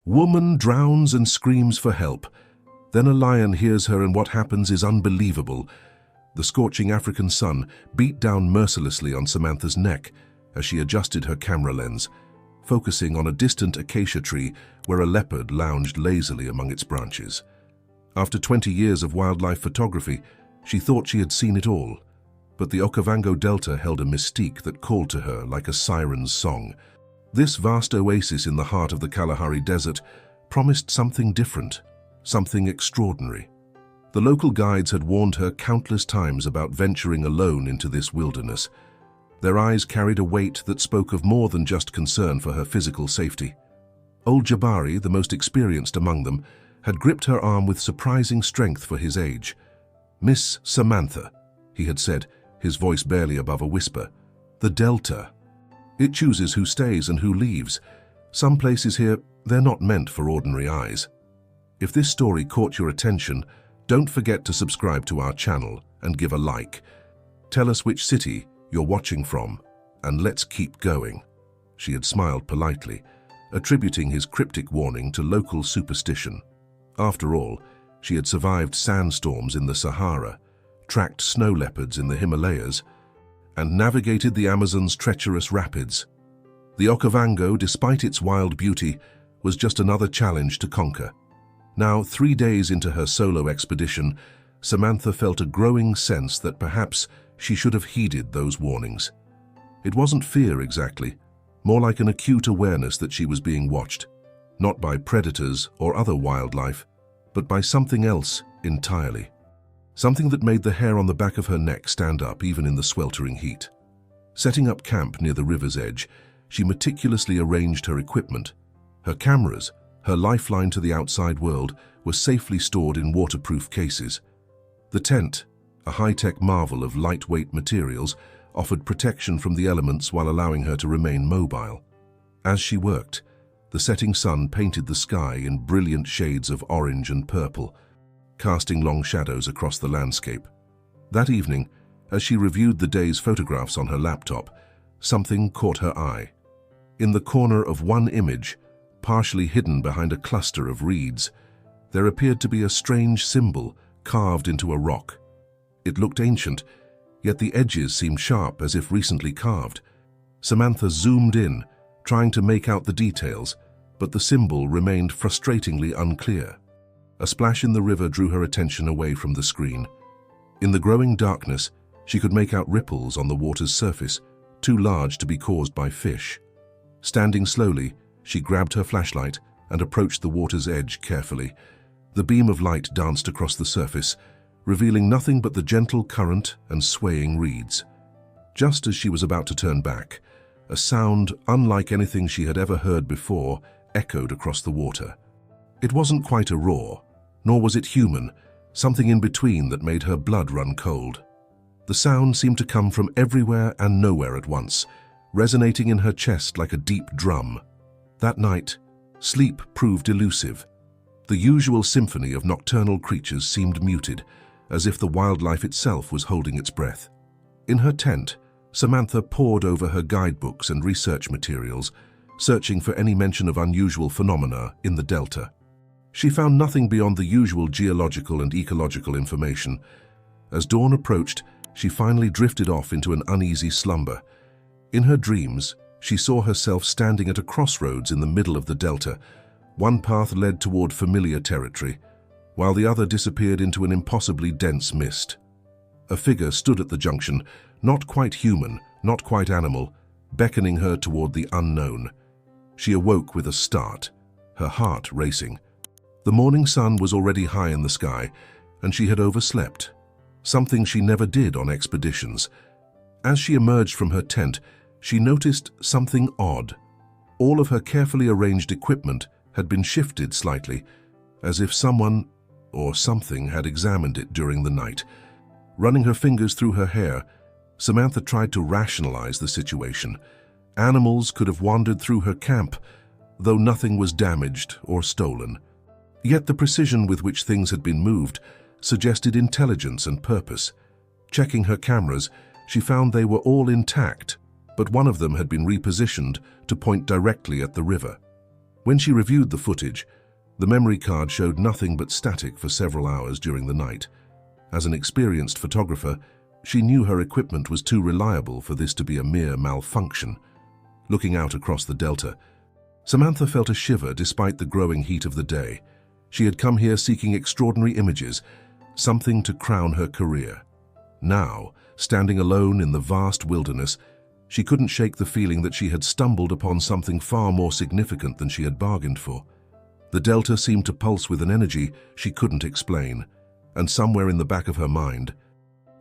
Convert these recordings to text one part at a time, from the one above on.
Woman drowns and screams for help. Then a lion hears her, and what happens is unbelievable. The scorching African sun beat down mercilessly on Samantha's neck as she adjusted her camera lens, focusing on a distant acacia tree where a leopard lounged lazily among its branches. After 20 years of wildlife photography, she thought she had seen it all. But the Okavango Delta held a mystique that called to her like a siren's song. This vast oasis in the heart of the Kalahari Desert promised something different, something extraordinary. The local guides had warned her countless times about venturing alone into this wilderness. Their eyes carried a weight that spoke of more than just concern for her physical safety. Old Jabari, the most experienced among them, had gripped her arm with surprising strength for his age. "Miss Samantha," he had said, his voice barely above a whisper. "The Delta. It chooses who stays and who leaves. Some places here, they're not meant for ordinary eyes." If this story caught your attention, don't forget to subscribe to our channel and give a like. Tell us which city you're watching from, and let's keep going. She had smiled politely, attributing his cryptic warning to local superstition. After all, she had survived sandstorms in the Sahara, tracked snow leopards in the Himalayas, and navigated the Amazon's treacherous rapids. The Okavango, despite its wild beauty, was just another challenge to conquer. Now, 3 days into her solo expedition, Samantha felt a growing sense that perhaps she should have heeded those warnings. It wasn't fear exactly, more like an acute awareness that she was being watched, not by predators or other wildlife, but by something else entirely. Something that made the hair on the back of her neck stand up even in the sweltering heat. Setting up camp near the river's edge, she meticulously arranged her equipment. Her cameras, her lifeline to the outside world, were safely stored in waterproof cases. The tent, a high-tech marvel of lightweight materials, offered protection from the elements while allowing her to remain mobile. As she worked, the setting sun painted the sky in brilliant shades of orange and purple, casting long shadows across the landscape. That evening, as she reviewed the day's photographs on her laptop, something caught her eye. In the corner of one image, partially hidden behind a cluster of reeds, there appeared to be a strange symbol carved into a rock. It looked ancient, yet the edges seemed sharp as if recently carved. Samantha zoomed in, trying to make out the details, but the symbol remained frustratingly unclear. A splash in the river drew her attention away from the screen. In the growing darkness, she could make out ripples on the water's surface, too large to be caused by fish. Standing slowly, she grabbed her flashlight and approached the water's edge carefully. The beam of light danced across the surface, revealing nothing but the gentle current and swaying reeds. Just as she was about to turn back, a sound unlike anything she had ever heard before echoed across the water. It wasn't quite a roar, nor was it human, something in between that made her blood run cold. The sound seemed to come from everywhere and nowhere at once, resonating in her chest like a deep drum. That night, sleep proved elusive. The usual symphony of nocturnal creatures seemed muted, as if the wildlife itself was holding its breath. In her tent, Samantha pored over her guidebooks and research materials, searching for any mention of unusual phenomena in the Delta. She found nothing beyond the usual geological and ecological information. As dawn approached, she finally drifted off into an uneasy slumber. In her dreams, she saw herself standing at a crossroads in the middle of the Delta. One path led toward familiar territory, while the other disappeared into an impossibly dense mist. A figure stood at the junction, not quite human, not quite animal, beckoning her toward the unknown. She awoke with a start, her heart racing. The morning sun was already high in the sky, and she had overslept, something she never did on expeditions. As she emerged from her tent, she noticed something odd. All of her carefully arranged equipment had been shifted slightly, as if someone or something had examined it during the night. Running her fingers through her hair, Samantha tried to rationalize the situation. Animals could have wandered through her camp, though nothing was damaged or stolen. Yet the precision with which things had been moved suggested intelligence and purpose. Checking her cameras, she found they were all intact, but one of them had been repositioned to point directly at the river. When she reviewed the footage, the memory card showed nothing but static for several hours during the night. As an experienced photographer, she knew her equipment was too reliable for this to be a mere malfunction. Looking out across the delta, Samantha felt a shiver despite the growing heat of the day. She had come here seeking extraordinary images, something to crown her career. Now, standing alone in the vast wilderness, she couldn't shake the feeling that she had stumbled upon something far more significant than she had bargained for. The delta seemed to pulse with an energy she couldn't explain, and somewhere in the back of her mind,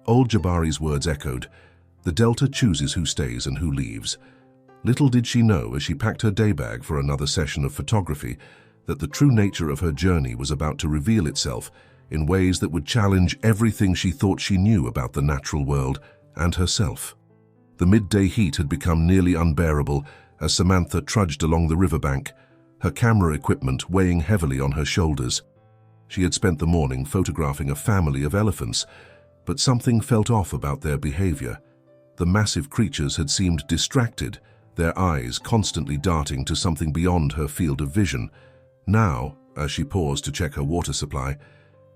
old Jabari's words echoed, "The delta chooses who stays and who leaves." Little did she know, as she packed her day bag for another session of photography, that the true nature of her journey was about to reveal itself in ways that would challenge everything she thought she knew about the natural world and herself. The midday heat had become nearly unbearable as Samantha trudged along the riverbank, her camera equipment weighing heavily on her shoulders. She had spent the morning photographing a family of elephants, but something felt off about their behavior. The massive creatures had seemed distracted, their eyes constantly darting to something beyond her field of vision. Now, as she paused to check her water supply,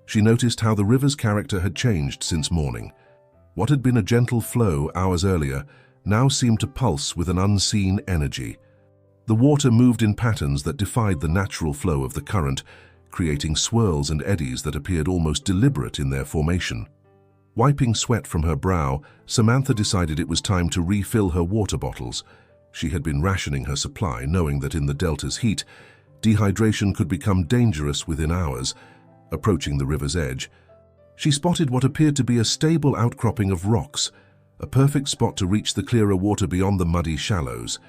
she noticed how the river's character had changed since morning. What had been a gentle flow hours earlier now seemed to pulse with an unseen energy. The water moved in patterns that defied the natural flow of the current, creating swirls and eddies that appeared almost deliberate in their formation. Wiping sweat from her brow, Samantha decided it was time to refill her water bottles. She had been rationing her supply, knowing that in the delta's heat, dehydration could become dangerous within hours. Approaching the river's edge, she spotted what appeared to be a stable outcropping of rocks, a perfect spot to reach the clearer water beyond the muddy shallows.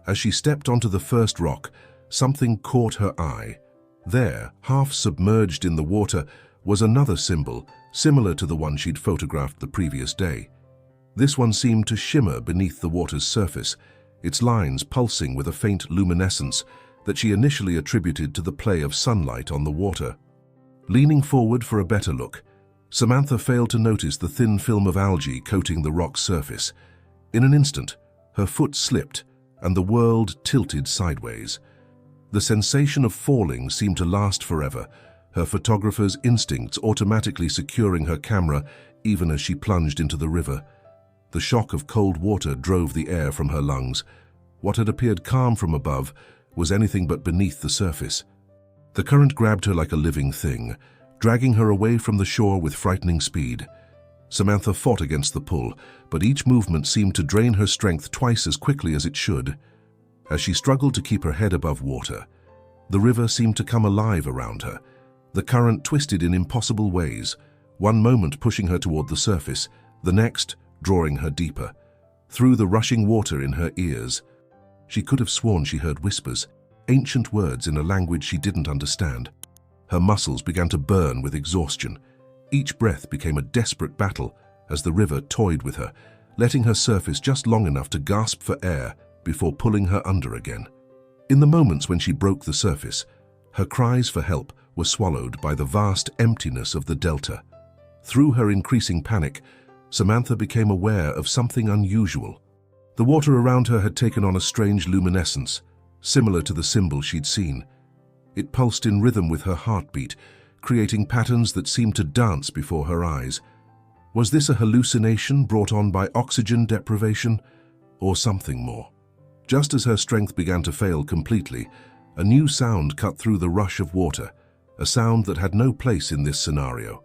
As she stepped onto the first rock, something caught her eye. There, half submerged in the water, was another symbol, similar to the one she'd photographed the previous day. This one seemed to shimmer beneath the water's surface, its lines pulsing with a faint luminescence that she initially attributed to the play of sunlight on the water. Leaning forward for a better look, Samantha failed to notice the thin film of algae coating the rock's surface. In an instant, her foot slipped and the world tilted sideways. The sensation of falling seemed to last forever, her photographer's instincts automatically securing her camera even as she plunged into the river. The shock of cold water drove the air from her lungs. What had appeared calm from above was anything but beneath the surface. The current grabbed her like a living thing, dragging her away from the shore with frightening speed. Samantha fought against the pull, but each movement seemed to drain her strength twice as quickly as it should. As she struggled to keep her head above water, the river seemed to come alive around her. The current twisted in impossible ways, one moment pushing her toward the surface, the next drawing her deeper. Through the rushing water in her ears, she could have sworn she heard whispers, ancient words in a language she didn't understand. Her muscles began to burn with exhaustion. Each breath became a desperate battle as the river toyed with her, letting her surface just long enough to gasp for air before pulling her under again. In the moments when she broke the surface, her cries for help were swallowed by the vast emptiness of the delta. Through her increasing panic, Samantha became aware of something unusual. The water around her had taken on a strange luminescence, similar to the symbol she'd seen. It pulsed in rhythm with her heartbeat, creating patterns that seemed to dance before her eyes. Was this a hallucination brought on by oxygen deprivation, or something more? Just as her strength began to fail completely, a new sound cut through the rush of water, a sound that had no place in this scenario.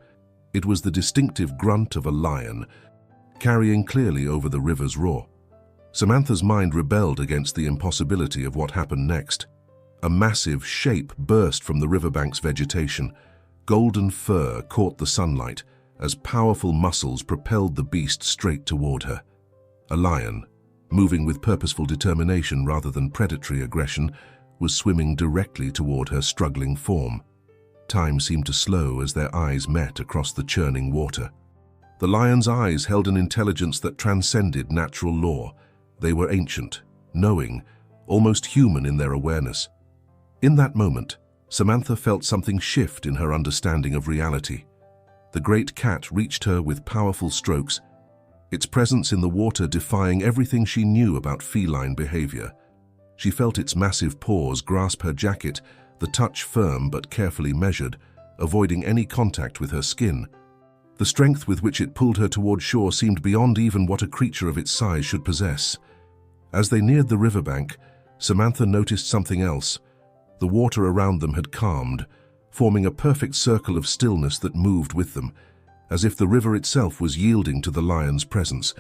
It was the distinctive grunt of a lion, carrying clearly over the river's roar. Samantha's mind rebelled against the impossibility of what happened next. A massive shape burst from the riverbank's vegetation. Golden fur caught the sunlight as powerful muscles propelled the beast straight toward her. A lion, moving with purposeful determination rather than predatory aggression, was swimming directly toward her struggling form. Time seemed to slow as their eyes met across the churning water. The lion's eyes held an intelligence that transcended natural law. They were ancient, knowing, almost human in their awareness. In that moment, Samantha felt something shift in her understanding of reality. The great cat reached her with powerful strokes, its presence in the water defying everything she knew about feline behavior. She felt its massive paws grasp her jacket, the touch firm but carefully measured, avoiding any contact with her skin. The strength with which it pulled her toward shore seemed beyond even what a creature of its size should possess. As they neared the riverbank, Samantha noticed something else. The water around them had calmed, forming a perfect circle of stillness that moved with them, as if the river itself was yielding to the lion's presence.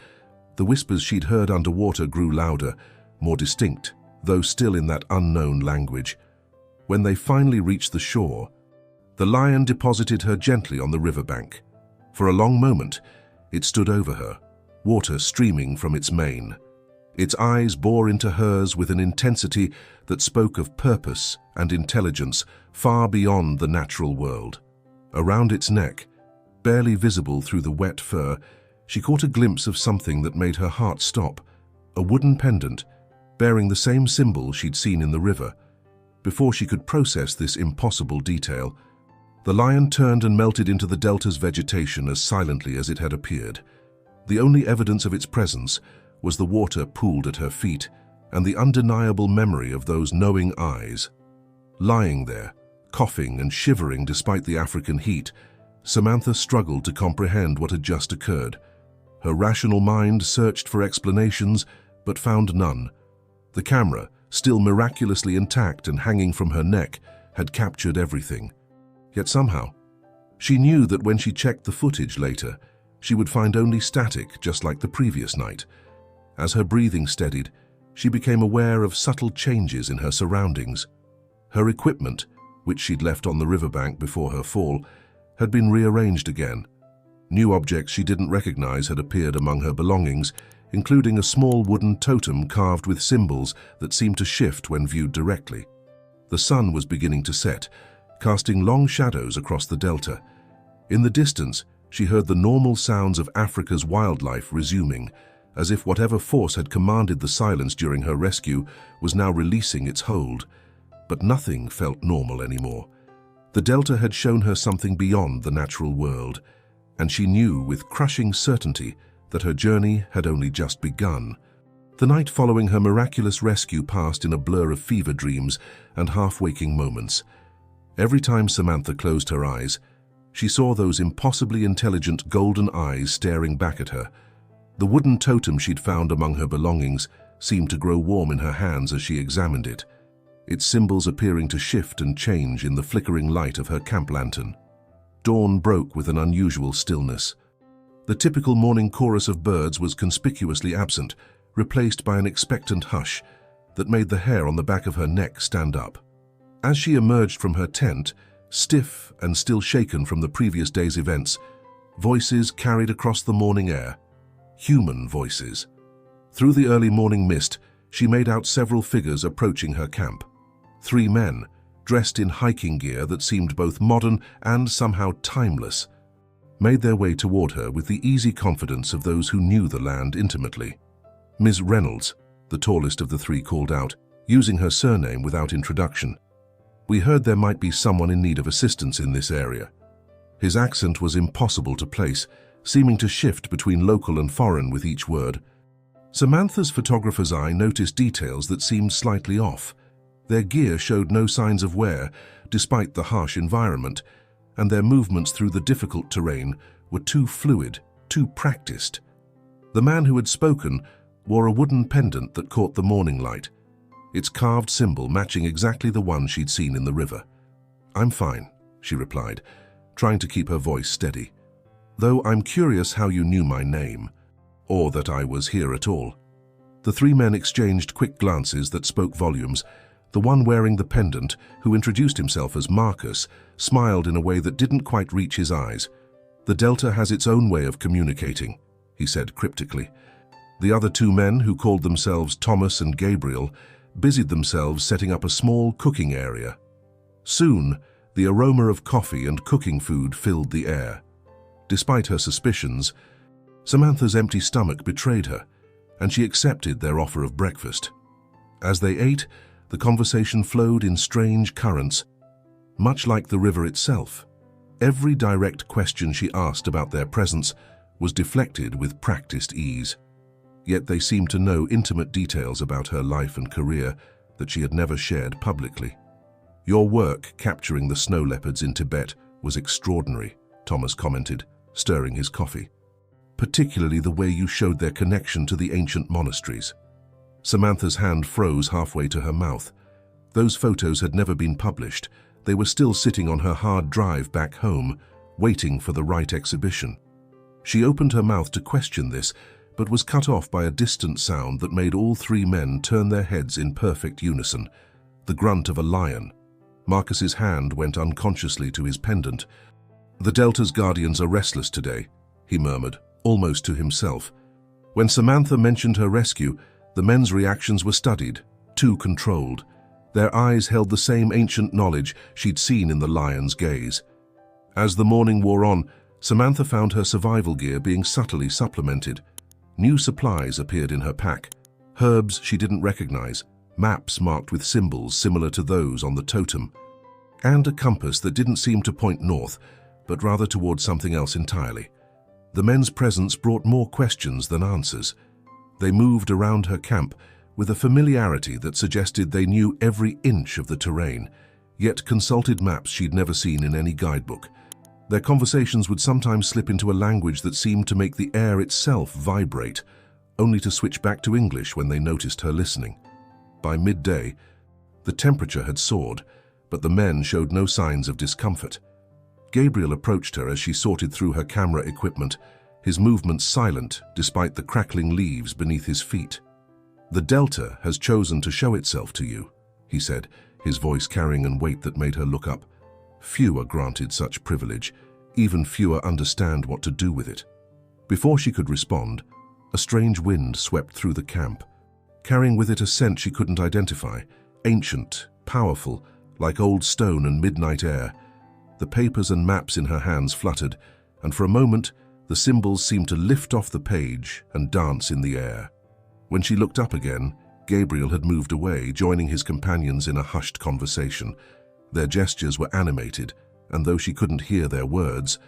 The whispers she'd heard underwater grew louder, more distinct, though still in that unknown language. When they finally reached the shore, the lion deposited her gently on the riverbank. For a long moment, it stood over her, water streaming from its mane. Its eyes bore into hers with an intensity that spoke of purpose and intelligence far beyond the natural world. Around its neck, barely visible through the wet fur, she caught a glimpse of something that made her heart stop, a wooden pendant bearing the same symbol she'd seen in the river. Before she could process this impossible detail, the lion turned and melted into the delta's vegetation as silently as it had appeared. The only evidence of its presence was the water pooled at her feet and the undeniable memory of those knowing eyes. Lying there, coughing and shivering despite the African heat, Samantha struggled to comprehend what had just occurred. Her rational mind searched for explanations, but found none. The camera, still miraculously intact and hanging from her neck, had captured everything. Yet somehow, she knew that when she checked the footage later, she would find only static, just like the previous night. As her breathing steadied, she became aware of subtle changes in her surroundings. Her equipment, which she'd left on the riverbank before her fall, had been rearranged again. New objects she didn't recognize had appeared among her belongings, including a small wooden totem carved with symbols that seemed to shift when viewed directly. The sun was beginning to set, casting long shadows across the delta. In the distance, she heard the normal sounds of Africa's wildlife resuming, as if whatever force had commanded the silence during her rescue was now releasing its hold. But nothing felt normal anymore. The delta had shown her something beyond the natural world, and she knew with crushing certainty that her journey had only just begun. The night following her miraculous rescue passed in a blur of fever dreams and half-waking moments. Every time Samantha closed her eyes, she saw those impossibly intelligent golden eyes staring back at her. The wooden totem she'd found among her belongings seemed to grow warm in her hands as she examined it, its symbols appearing to shift and change in the flickering light of her camp lantern. Dawn broke with an unusual stillness. The typical morning chorus of birds was conspicuously absent, replaced by an expectant hush that made the hair on the back of her neck stand up. As she emerged from her tent, stiff and still shaken from the previous day's events, voices carried across the morning air. Human voices. Through the early morning mist, she made out several figures approaching her camp. 3 men, dressed in hiking gear that seemed both modern and somehow timeless, made their way toward her with the easy confidence of those who knew the land intimately. Ms. Reynolds, the tallest of the 3, called out, using her surname without introduction. "We heard there might be someone in need of assistance in this area." His accent was impossible to place, seeming to shift between local and foreign with each word. Samantha's photographer's eye noticed details that seemed slightly off. Their gear showed no signs of wear, despite the harsh environment, and their movements through the difficult terrain were too fluid, too practiced. The man who had spoken wore a wooden pendant that caught the morning light, its carved symbol matching exactly the one she'd seen in the river. "I'm fine," she replied, trying to keep her voice steady. "Though I'm curious how you knew my name, or that I was here at all." The 3 men exchanged quick glances that spoke volumes. The one wearing the pendant, who introduced himself as Marcus, smiled in a way that didn't quite reach his eyes. "The Delta has its own way of communicating," he said cryptically. The other 2 men, who called themselves Thomas and Gabriel, busied themselves setting up a small cooking area. Soon, the aroma of coffee and cooking food filled the air. Despite her suspicions, Samantha's empty stomach betrayed her, and she accepted their offer of breakfast. As they ate, the conversation flowed in strange currents, much like the river itself. Every direct question she asked about their presence was deflected with practiced ease. Yet they seemed to know intimate details about her life and career, that she had never shared publicly. "Your work capturing the snow leopards in Tibet was extraordinary," Thomas commented, stirring his coffee. "Particularly the way you showed their connection to the ancient monasteries." Samantha's hand froze halfway to her mouth. Those photos had never been published. They were still sitting on her hard drive back home, waiting for the right exhibition. She opened her mouth to question this, but was cut off by a distant sound that made all three men turn their heads in perfect unison, the grunt of a lion. Marcus's hand went unconsciously to his pendant. "The Delta's guardians are restless today," he murmured, almost to himself. When Samantha mentioned her rescue, the men's reactions were studied, too controlled. Their eyes held the same ancient knowledge she'd seen in the lion's gaze. As the morning wore on, Samantha found her survival gear being subtly supplemented. New supplies appeared in her pack, herbs she didn't recognize, maps marked with symbols similar to those on the totem, and a compass that didn't seem to point north, but rather towards something else entirely. The men's presence brought more questions than answers. They moved around her camp with a familiarity that suggested they knew every inch of the terrain, yet consulted maps she'd never seen in any guidebook. Their conversations would sometimes slip into a language that seemed to make the air itself vibrate, only to switch back to English when they noticed her listening. By midday, the temperature had soared, but the men showed no signs of discomfort. Gabriel approached her as she sorted through her camera equipment, his movements silent despite the crackling leaves beneath his feet. "The Delta has chosen to show itself to you," he said, his voice carrying a weight that made her look up. "Few are granted such privilege, even fewer understand what to do with it." Before she could respond, a strange wind swept through the camp, carrying with it a scent she couldn't identify, ancient, powerful, like old stone and midnight air. The papers and maps in her hands fluttered, and for a moment, the symbols seemed to lift off the page and dance in the air. When she looked up again, Gabriel had moved away, joining his companions in a hushed conversation. Their gestures were animated, and though she couldn't hear their words,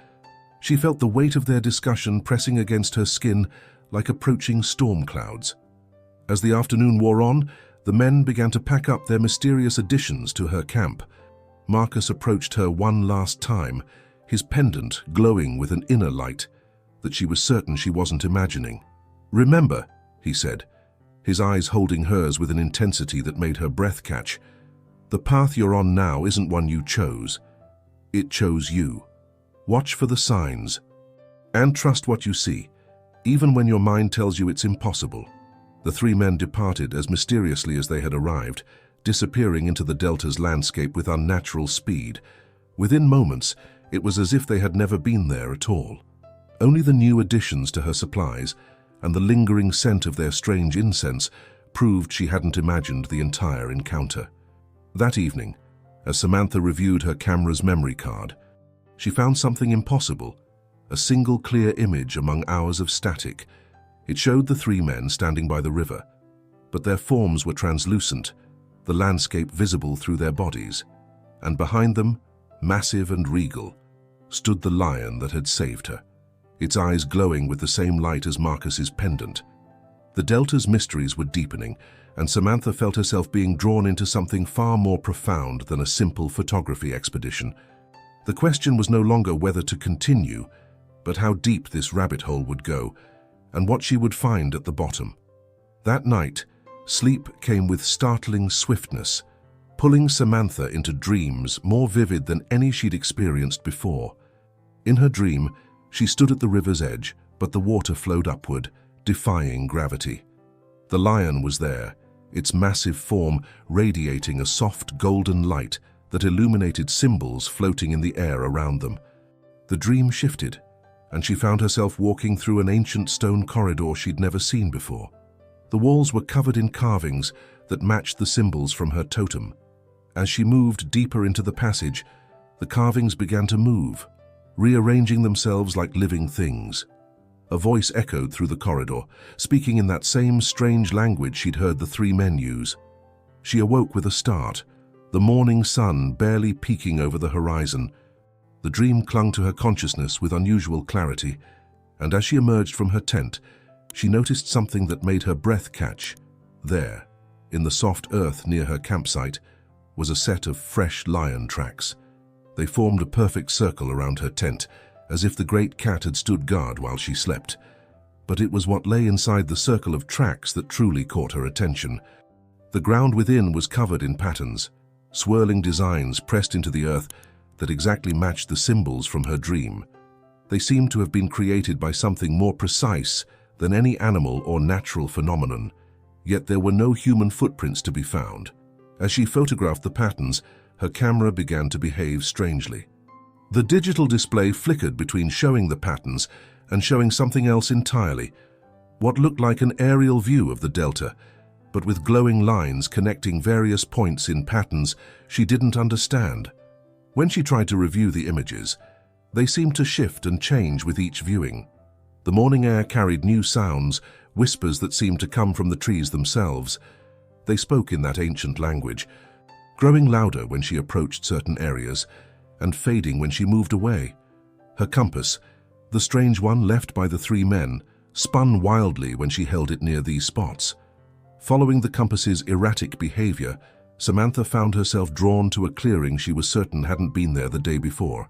she felt the weight of their discussion pressing against her skin like approaching storm clouds. As the afternoon wore on, the men began to pack up their mysterious additions to her camp. Marcus approached her one last time, his pendant glowing with an inner light that she was certain she wasn't imagining. "Remember," he said, his eyes holding hers with an intensity that made her breath catch, "the path you're on now isn't one you chose. It chose you. Watch for the signs, and trust what you see, even when your mind tells you it's impossible." The three men departed as mysteriously as they had arrived, disappearing into the Delta's landscape with unnatural speed. Within moments, it was as if they had never been there at all. Only the new additions to her supplies and the lingering scent of their strange incense proved she hadn't imagined the entire encounter. That evening, as Samantha reviewed her camera's memory card, she found something impossible, a single clear image among hours of static. It showed the three men standing by the river, but their forms were translucent, the landscape visible through their bodies, and behind them, massive and regal, stood the lion that had saved her, its eyes glowing with the same light as Marcus's pendant. The Delta's mysteries were deepening, and Samantha felt herself being drawn into something far more profound than a simple photography expedition. The question was no longer whether to continue, but how deep this rabbit hole would go, and what she would find at the bottom. That night, sleep came with startling swiftness, pulling Samantha into dreams more vivid than any she'd experienced before. In her dream, she stood at the river's edge, but the water flowed upward, defying gravity. The lion was there, its massive form radiating a soft golden light that illuminated symbols floating in the air around them. The dream shifted, and she found herself walking through an ancient stone corridor she'd never seen before. The walls were covered in carvings that matched the symbols from her totem. As she moved deeper into the passage, the carvings began to move, rearranging themselves like living things. A voice echoed through the corridor, speaking in that same strange language she'd heard the three men use. She awoke with a start, the morning sun barely peeking over the horizon. The dream clung to her consciousness with unusual clarity, and as she emerged from her tent, she noticed something that made her breath catch. There, in the soft earth near her campsite, was a set of fresh lion tracks. They formed a perfect circle around her tent, as if the great cat had stood guard while she slept. But it was what lay inside the circle of tracks that truly caught her attention. The ground within was covered in patterns, swirling designs pressed into the earth that exactly matched the symbols from her dream. They seemed to have been created by something more precise than any animal or natural phenomenon, yet there were no human footprints to be found. As she photographed the patterns, her camera began to behave strangely. The digital display flickered between showing the patterns and showing something else entirely, what looked like an aerial view of the delta, but with glowing lines connecting various points in patterns she didn't understand. When she tried to review the images, they seemed to shift and change with each viewing. The morning air carried new sounds, whispers that seemed to come from the trees themselves. They spoke in that ancient language, growing louder when she approached certain areas and fading when she moved away. Her compass, the strange one left by the three men, spun wildly when she held it near these spots. Following the compass's erratic behavior, Samantha found herself drawn to a clearing she was certain hadn't been there the day before.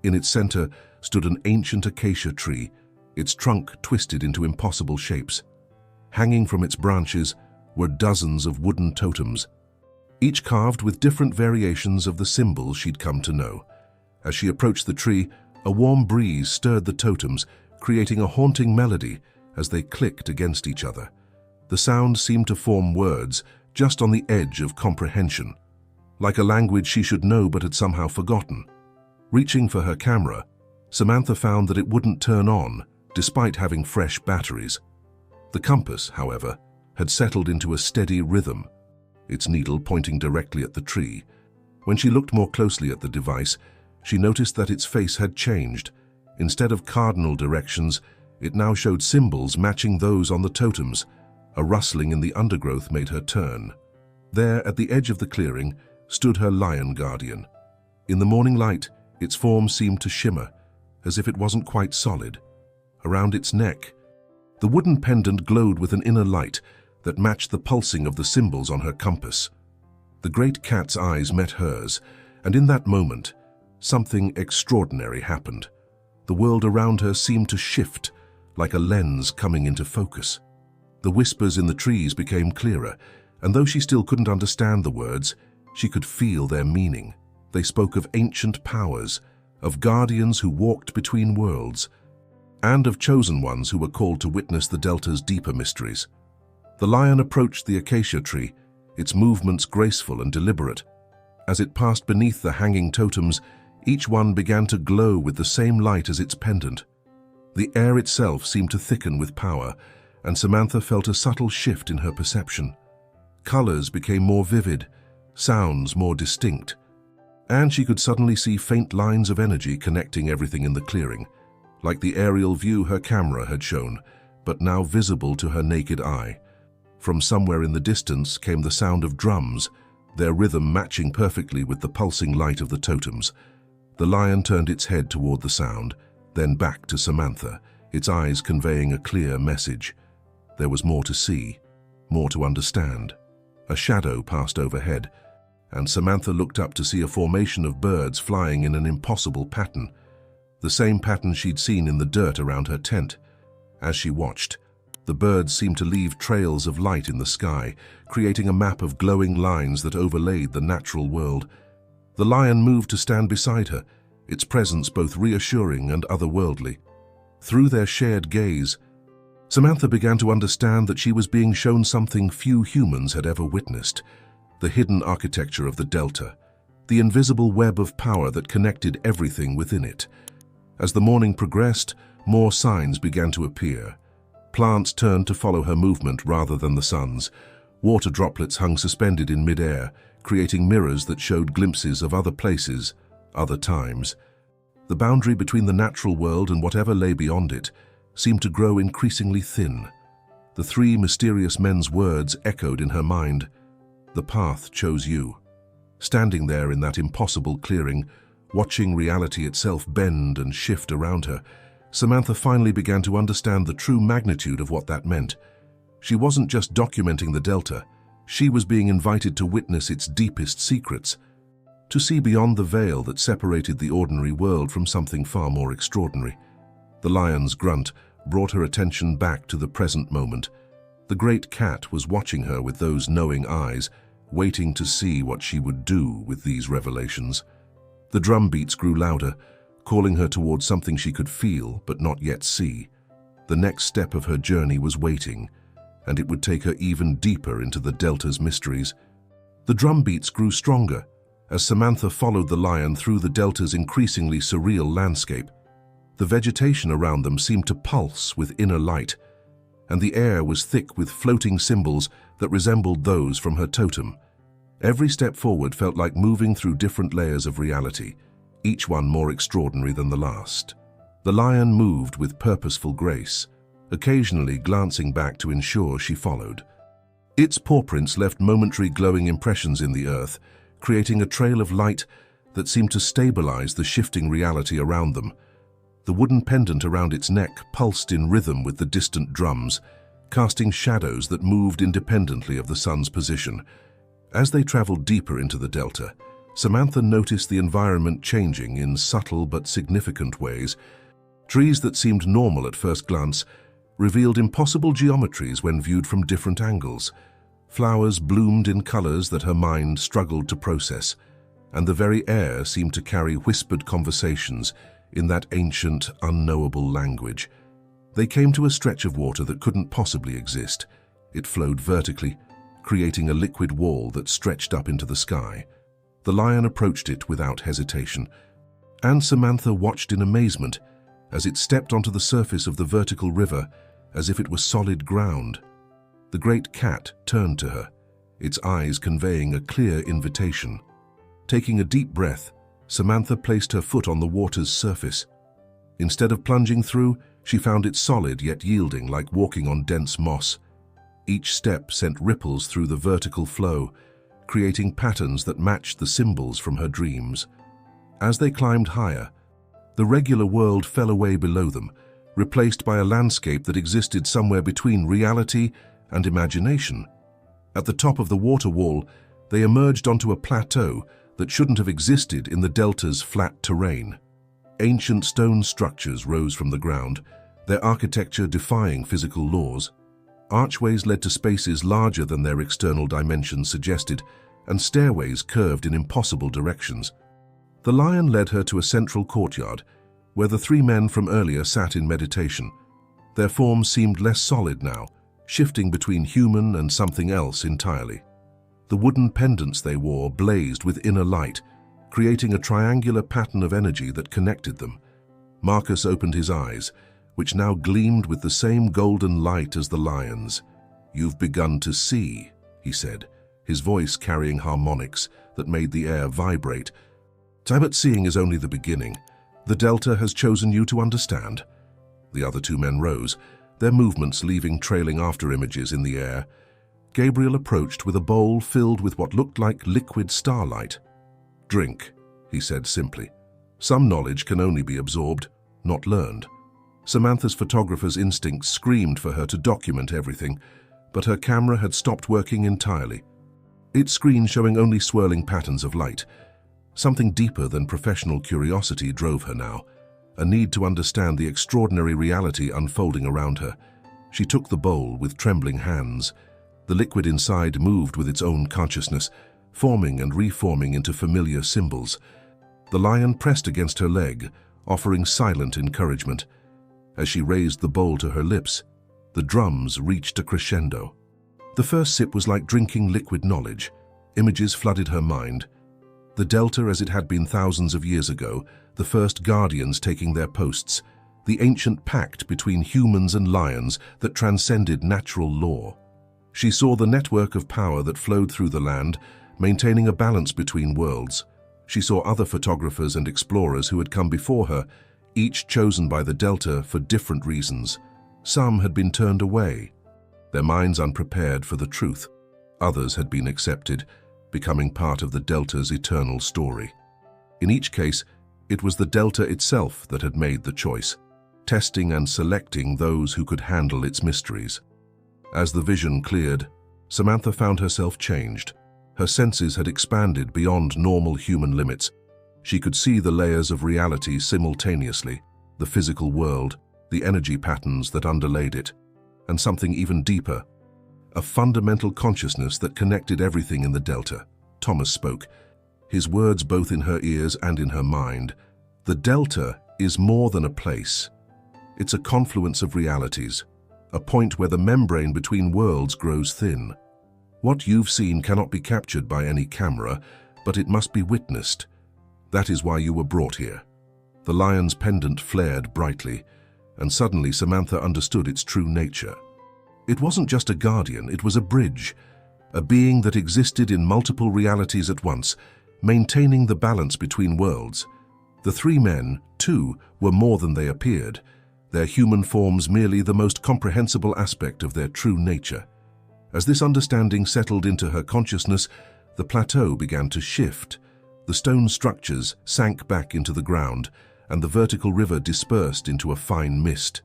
In its center stood an ancient acacia tree, its trunk twisted into impossible shapes. Hanging from its branches were dozens of wooden totems, each carved with different variations of the symbols she'd come to know. As she approached the tree, a warm breeze stirred the totems, creating a haunting melody as they clicked against each other. The sound seemed to form words just on the edge of comprehension, like a language she should know but had somehow forgotten. Reaching for her camera, Samantha found that it wouldn't turn on, despite having fresh batteries. The compass, however, had settled into a steady rhythm, its needle pointing directly at the tree. When she looked more closely at the device, she noticed that its face had changed. Instead of cardinal directions, it now showed symbols matching those on the totems. A rustling in the undergrowth made her turn. There, at the edge of the clearing, stood her lion guardian. In the morning light, its form seemed to shimmer, as if it wasn't quite solid. Around its neck, the wooden pendant glowed with an inner light that matched the pulsing of the symbols on her compass. The great cat's eyes met hers, and in that moment, something extraordinary happened. The world around her seemed to shift, like a lens coming into focus. The whispers in the trees became clearer, and though she still couldn't understand the words, she could feel their meaning. They spoke of ancient powers, of guardians who walked between worlds, and of chosen ones who were called to witness the Delta's deeper mysteries. The lion approached the acacia tree, its movements graceful and deliberate. As it passed beneath the hanging totems, each one began to glow with the same light as its pendant. The air itself seemed to thicken with power, and Samantha felt a subtle shift in her perception. Colors became more vivid, sounds more distinct, and she could suddenly see faint lines of energy connecting everything in the clearing, like the aerial view her camera had shown, but now visible to her naked eye. From somewhere in the distance came the sound of drums, their rhythm matching perfectly with the pulsing light of the totems. The lion turned its head toward the sound, then back to Samantha, its eyes conveying a clear message. There was more to see, more to understand. A shadow passed overhead, and Samantha looked up to see a formation of birds flying in an impossible pattern, the same pattern she'd seen in the dirt around her tent. As she watched, the birds seemed to leave trails of light in the sky, creating a map of glowing lines that overlaid the natural world. The lion moved to stand beside her, its presence both reassuring and otherworldly. Through their shared gaze, Samantha began to understand that she was being shown something few humans had ever witnessed: the hidden architecture of the Delta, the invisible web of power that connected everything within it. As the morning progressed, more signs began to appear. Plants turned to follow her movement rather than the sun's. Water droplets hung suspended in mid-air, creating mirrors that showed glimpses of other places, other times. The boundary between the natural world and whatever lay beyond it seemed to grow increasingly thin. The three mysterious men's words echoed in her mind. The path chose you. Standing there in that impossible clearing, watching reality itself bend and shift around her, Samantha finally began to understand the true magnitude of what that meant. She wasn't just documenting the Delta, She was being invited to witness its deepest secrets, to see beyond the veil that separated the ordinary world from something far more extraordinary. The lion's grunt brought her attention back to the present moment. The great cat was watching her with those knowing eyes, waiting to see what she would do with these revelations. The drum beats grew louder, calling her towards something she could feel but not yet see. The next step of her journey was waiting, and it would take her even deeper into the Delta's mysteries. The drum beats grew stronger as Samantha followed the lion through the Delta's increasingly surreal landscape. The vegetation around them seemed to pulse with inner light, and the air was thick with floating symbols that resembled those from her totem. Every step forward felt like moving through different layers of reality, each one more extraordinary than the last. The lion moved with purposeful grace, occasionally glancing back to ensure she followed. Its paw prints left momentary glowing impressions in the earth, creating a trail of light that seemed to stabilize the shifting reality around them. The wooden pendant around its neck pulsed in rhythm with the distant drums, casting shadows that moved independently of the sun's position. As they traveled deeper into the Delta, Samantha noticed the environment changing in subtle but significant ways. Trees that seemed normal at first glance revealed impossible geometries when viewed from different angles. Flowers bloomed in colors that her mind struggled to process, and the very air seemed to carry whispered conversations in that ancient, unknowable language. They came to a stretch of water that couldn't possibly exist. It flowed vertically, creating a liquid wall that stretched up into the sky. The lion approached it without hesitation, and Samantha watched in amazement as it stepped onto the surface of the vertical river as if it were solid ground. The great cat turned to her, its eyes conveying a clear invitation. Taking a deep breath, Samantha placed her foot on the water's surface. Instead of plunging through, she found it solid yet yielding, like walking on dense moss. Each step sent ripples through the vertical flow, creating patterns that matched the symbols from her dreams. As they climbed higher, the regular world fell away below them, replaced by a landscape that existed somewhere between reality and imagination. At the top of the water wall, they emerged onto a plateau that shouldn't have existed in the Delta's flat terrain. Ancient stone structures rose from the ground, their architecture defying physical laws. Archways led to spaces larger than their external dimensions suggested, and stairways curved in impossible directions. The lion led her to a central courtyard, where the three men from earlier sat in meditation. Their forms seemed less solid now, shifting between human and something else entirely. The wooden pendants they wore blazed with inner light, creating a triangular pattern of energy that connected them. Marcus opened his eyes, which now gleamed with the same golden light as the lion's. "You've begun to see," he said, his voice carrying harmonics that made the air vibrate. "But seeing is only the beginning. The Delta has chosen you to understand." The other two men rose, their movements leaving trailing after images in the air. Gabriel approached with a bowl filled with what looked like liquid starlight. "Drink," he said simply. "Some knowledge can only be absorbed, not learned." Samantha's photographer's instincts screamed for her to document everything, but her camera had stopped working entirely. Its screen showing only swirling patterns of light. Something deeper than professional curiosity drove her now, a need to understand the extraordinary reality unfolding around her. She took the bowl with trembling hands. The liquid inside moved with its own consciousness, forming and reforming into familiar symbols. The lion pressed against her leg, offering silent encouragement. As she raised the bowl to her lips, the drums reached a crescendo. The first sip was like drinking liquid knowledge. Images flooded her mind. The Delta as it had been thousands of years ago, the first guardians taking their posts, the ancient pact between humans and lions that transcended natural law. She saw the network of power that flowed through the land, maintaining a balance between worlds. She saw other photographers and explorers who had come before her, each chosen by the Delta for different reasons. Some had been turned away, their minds unprepared for the truth. Others had been accepted, becoming part of the Delta's eternal story. In each case, it was the Delta itself that had made the choice, testing and selecting those who could handle its mysteries. As the vision cleared, Samantha found herself changed. Her senses had expanded beyond normal human limits. She could see the layers of reality simultaneously, the physical world, the energy patterns that underlaid it, and something even deeper, a fundamental consciousness that connected everything in the Delta. Thomas spoke, his words both in her ears and in her mind. The Delta is more than a place. It's a confluence of realities, a point where the membrane between worlds grows thin. What you've seen cannot be captured by any camera, but it must be witnessed. That is why you were brought here. The lion's pendant flared brightly, and suddenly Samantha understood its true nature. It wasn't just a guardian, it was a bridge, a being that existed in multiple realities at once, maintaining the balance between worlds. The three men, too, were more than they appeared, their human forms merely the most comprehensible aspect of their true nature. As this understanding settled into her consciousness, the plateau began to shift. The stone structures sank back into the ground, and the vertical river dispersed into a fine mist.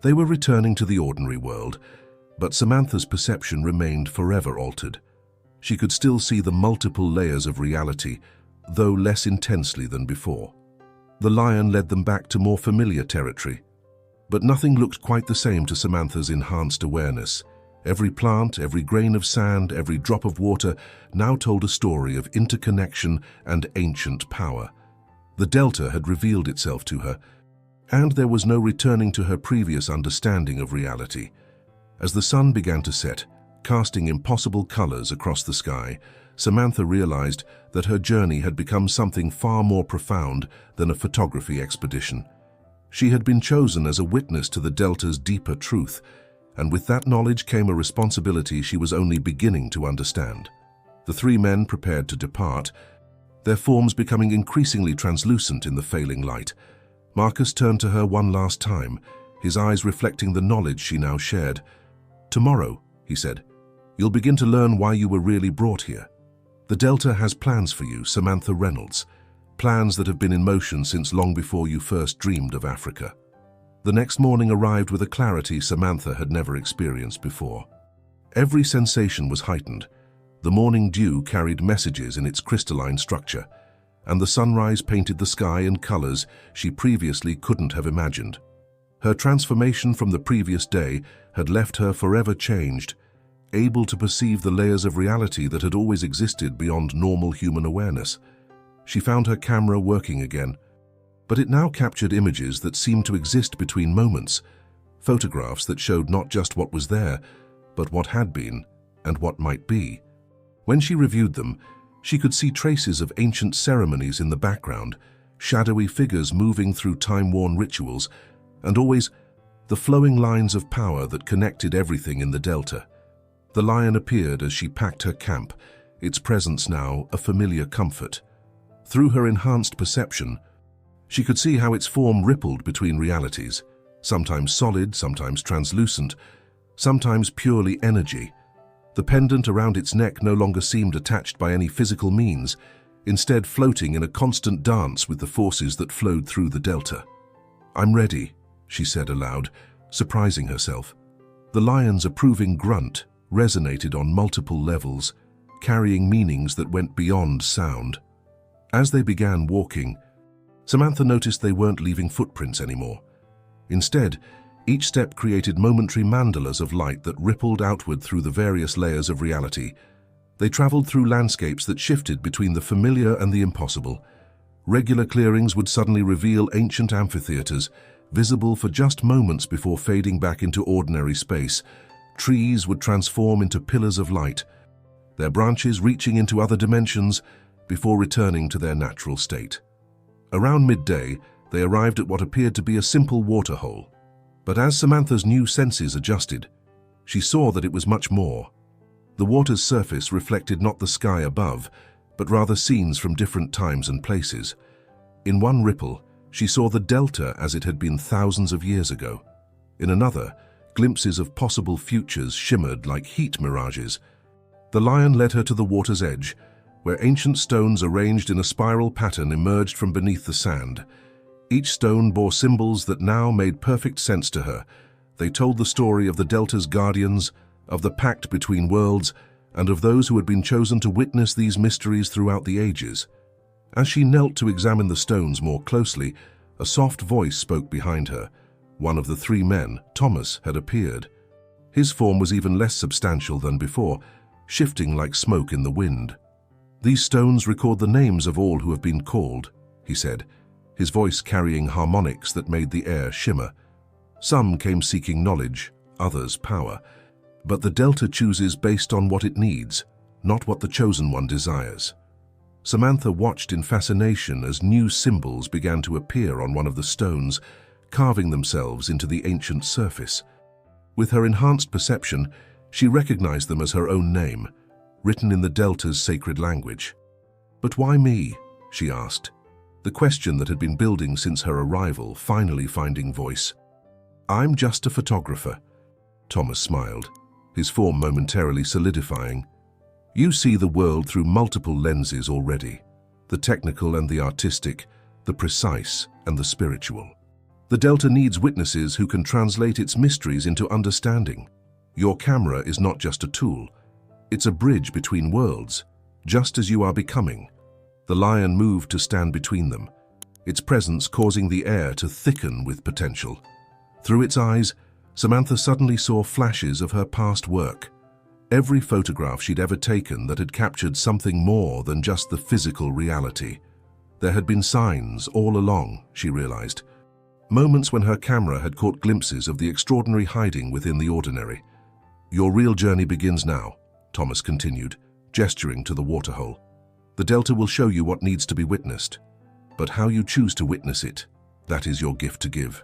They were returning to the ordinary world, but Samantha's perception remained forever altered. She could still see the multiple layers of reality, though less intensely than before. The lion led them back to more familiar territory. But nothing looked quite the same to Samantha's enhanced awareness. Every plant, every grain of sand, every drop of water now told a story of interconnection and ancient power. The Delta had revealed itself to her, and there was no returning to her previous understanding of reality. As the sun began to set, casting impossible colors across the sky, Samantha realized that her journey had become something far more profound than a photography expedition. She had been chosen as a witness to the Delta's deeper truth, and with that knowledge came a responsibility she was only beginning to understand. The three men prepared to depart, their forms becoming increasingly translucent in the failing light. Marcus turned to her one last time, his eyes reflecting the knowledge she now shared. "Tomorrow," he said, "you'll begin to learn why you were really brought here. The Delta has plans for you, Samantha Reynolds, plans that have been in motion since long before you first dreamed of Africa." The next morning arrived with a clarity Samantha had never experienced before. Every sensation was heightened. The morning dew carried messages in its crystalline structure, and the sunrise painted the sky in colors she previously couldn't have imagined. Her transformation from the previous day had left her forever changed, able to perceive the layers of reality that had always existed beyond normal human awareness. She found her camera working again, but it now captured images that seemed to exist between moments, photographs that showed not just what was there, but what had been and what might be. When she reviewed them, she could see traces of ancient ceremonies in the background, shadowy figures moving through time-worn rituals, and always the flowing lines of power that connected everything in the Delta. The lion appeared as she packed her camp, its presence now a familiar comfort. Through her enhanced perception, she could see how its form rippled between realities, sometimes solid, sometimes translucent, sometimes purely energy. The pendant around its neck no longer seemed attached by any physical means, instead floating in a constant dance with the forces that flowed through the Delta. "I'm ready," she said aloud, surprising herself. The lion's approving grunt resonated on multiple levels, carrying meanings that went beyond sound. As they began walking, Samantha noticed they weren't leaving footprints anymore. Instead, each step created momentary mandalas of light that rippled outward through the various layers of reality. They traveled through landscapes that shifted between the familiar and the impossible. Regular clearings would suddenly reveal ancient amphitheaters, visible for just moments before fading back into ordinary space. Trees would transform into pillars of light, their branches reaching into other dimensions before returning to their natural state. Around midday, they arrived at what appeared to be a simple waterhole. But as Samantha's new senses adjusted, she saw that it was much more. The water's surface reflected not the sky above, but rather scenes from different times and places. In one ripple, she saw the Delta as it had been thousands of years ago. In another, glimpses of possible futures shimmered like heat mirages. The lion led her to the water's edge, where ancient stones arranged in a spiral pattern emerged from beneath the sand. Each stone bore symbols that now made perfect sense to her. They told the story of the Delta's guardians, of the pact between worlds, and of those who had been chosen to witness these mysteries throughout the ages. As she knelt to examine the stones more closely, a soft voice spoke behind her. One of the three men, Thomas, had appeared. His form was even less substantial than before, shifting like smoke in the wind. "These stones record the names of all who have been called," he said, his voice carrying harmonics that made the air shimmer. "Some came seeking knowledge, others power. But the Delta chooses based on what it needs, not what the Chosen One desires." Samantha watched in fascination as new symbols began to appear on one of the stones, carving themselves into the ancient surface. With her enhanced perception, she recognized them as her own name, written in the Delta's sacred language. "But why me?" she asked, the question that had been building since her arrival finally finding voice. "I'm just a photographer," Thomas smiled, his form momentarily solidifying. "You see the world through multiple lenses already, the technical and the artistic, the precise and the spiritual. The Delta needs witnesses who can translate its mysteries into understanding. Your camera is not just a tool, it's a bridge between worlds, just as you are becoming." The lion moved to stand between them, its presence causing the air to thicken with potential. Through its eyes, Samantha suddenly saw flashes of her past work. Every photograph she'd ever taken that had captured something more than just the physical reality. There had been signs all along, she realized. Moments when her camera had caught glimpses of the extraordinary hiding within the ordinary. "Your real journey begins now," Thomas continued, gesturing to the waterhole. "The Delta will show you what needs to be witnessed. But how you choose to witness it, that is your gift to give."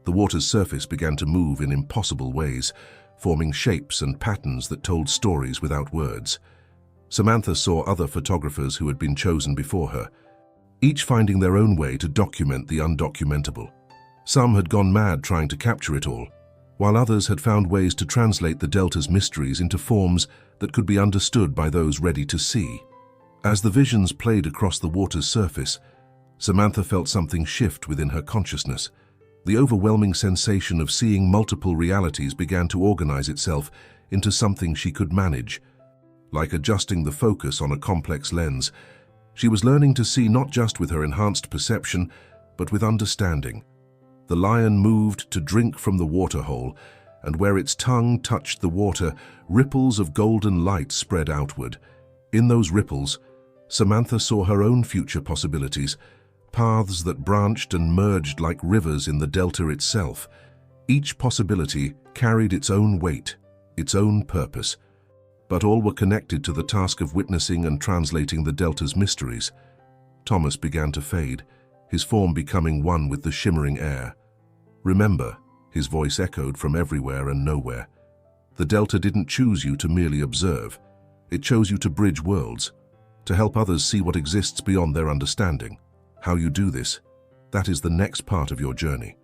The water's surface began to move in impossible ways, forming shapes and patterns that told stories without words. Samantha saw other photographers who had been chosen before her, each finding their own way to document the undocumentable. Some had gone mad trying to capture it all, while others had found ways to translate the Delta's mysteries into forms that could be understood by those ready to see. As the visions played across the water's surface, Samantha felt something shift within her consciousness. The overwhelming sensation of seeing multiple realities began to organize itself into something she could manage. Like adjusting the focus on a complex lens, she was learning to see not just with her enhanced perception, but with understanding. The lion moved to drink from the waterhole, and where its tongue touched the water, ripples of golden light spread outward. In those ripples, Samantha saw her own future possibilities, paths that branched and merged like rivers in the Delta itself. Each possibility carried its own weight, its own purpose, but all were connected to the task of witnessing and translating the Delta's mysteries. Thomas began to fade, his form becoming one with the shimmering air. "Remember," his voice echoed from everywhere and nowhere, "the Delta didn't choose you to merely observe. It chose you to bridge worlds, to help others see what exists beyond their understanding. How you do this, that is the next part of your journey."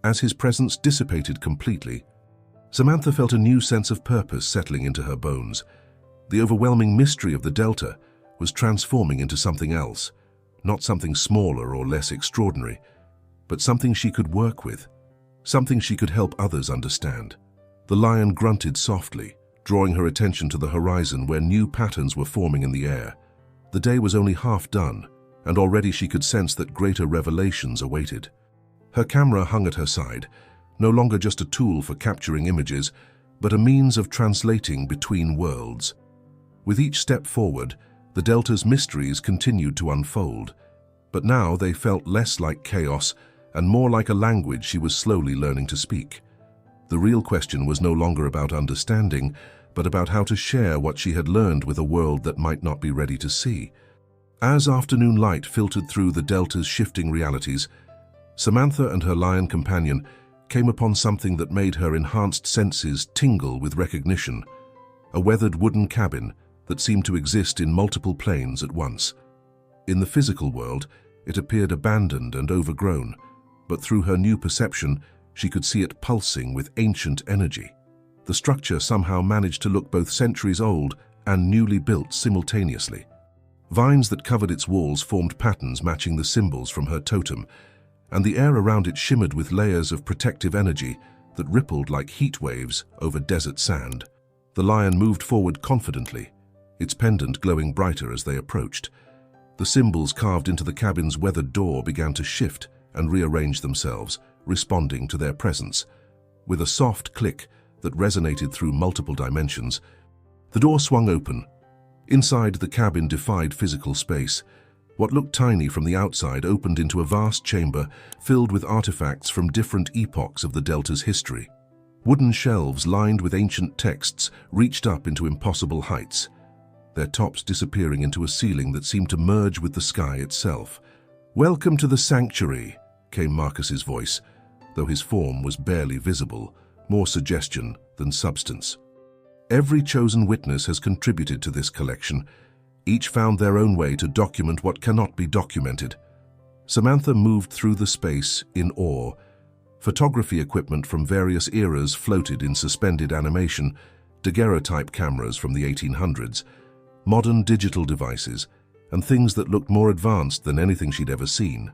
As his presence dissipated completely, Samantha felt a new sense of purpose settling into her bones. The overwhelming mystery of the Delta was transforming into something else, not something smaller or less extraordinary, but something she could work with, something she could help others understand. The lion grunted softly, drawing her attention to the horizon where new patterns were forming in the air. The day was only half done, and already she could sense that greater revelations awaited. Her camera hung at her side, no longer just a tool for capturing images, but a means of translating between worlds. With each step forward, the Delta's mysteries continued to unfold, but now they felt less like chaos and more like a language she was slowly learning to speak. The real question was no longer about understanding, but about how to share what she had learned with a world that might not be ready to see. As afternoon light filtered through the Delta's shifting realities, Samantha and her lion companion came upon something that made her enhanced senses tingle with recognition. A weathered wooden cabin that seemed to exist in multiple planes at once. In the physical world, it appeared abandoned and overgrown, but through her new perception, she could see it pulsing with ancient energy. The structure somehow managed to look both centuries old and newly built simultaneously. Vines that covered its walls formed patterns matching the symbols from her totem, and the air around it shimmered with layers of protective energy that rippled like heat waves over desert sand. The lion moved forward confidently, its pendant glowing brighter as they approached. The symbols carved into the cabin's weathered door began to shift and rearrange themselves, responding to their presence. With a soft click that resonated through multiple dimensions, the door swung open. Inside, the cabin defied physical space. What looked tiny from the outside opened into a vast chamber filled with artifacts from different epochs of the Delta's history. Wooden shelves lined with ancient texts reached up into impossible heights, their tops disappearing into a ceiling that seemed to merge with the sky itself. "Welcome to the sanctuary," came Marcus's voice, though his form was barely visible, more suggestion than substance. Every chosen witness has contributed to this collection. Each found their own way to document what cannot be documented. Samantha moved through the space in awe. Photography equipment from various eras floated in suspended animation, daguerreotype cameras from the 1800s, modern digital devices, and things that looked more advanced than anything she'd ever seen.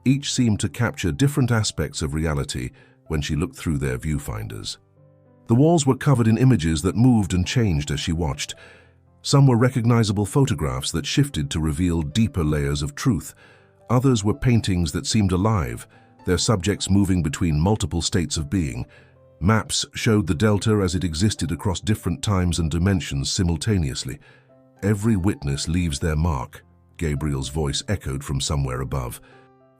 Each seemed to capture different aspects of reality when she looked through their viewfinders. The walls were covered in images that moved and changed as she watched. Some were recognizable photographs that shifted to reveal deeper layers of truth. Others were paintings that seemed alive, their subjects moving between multiple states of being. Maps showed the Delta as it existed across different times and dimensions simultaneously. "Every witness leaves their mark," Gabriel's voice echoed from somewhere above.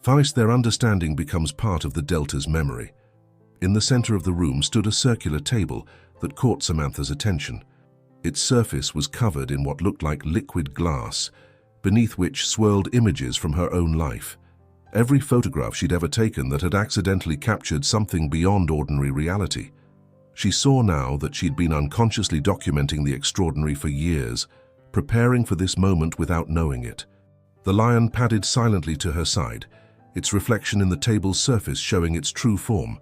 "Thus their understanding becomes part of the Delta's memory." In the center of the room stood a circular table that caught Samantha's attention. Its surface was covered in what looked like liquid glass, beneath which swirled images from her own life. Every photograph she'd ever taken that had accidentally captured something beyond ordinary reality. She saw now that she'd been unconsciously documenting the extraordinary for years, preparing for this moment without knowing it. The lion padded silently to her side, its reflection in the table's surface showing its true form,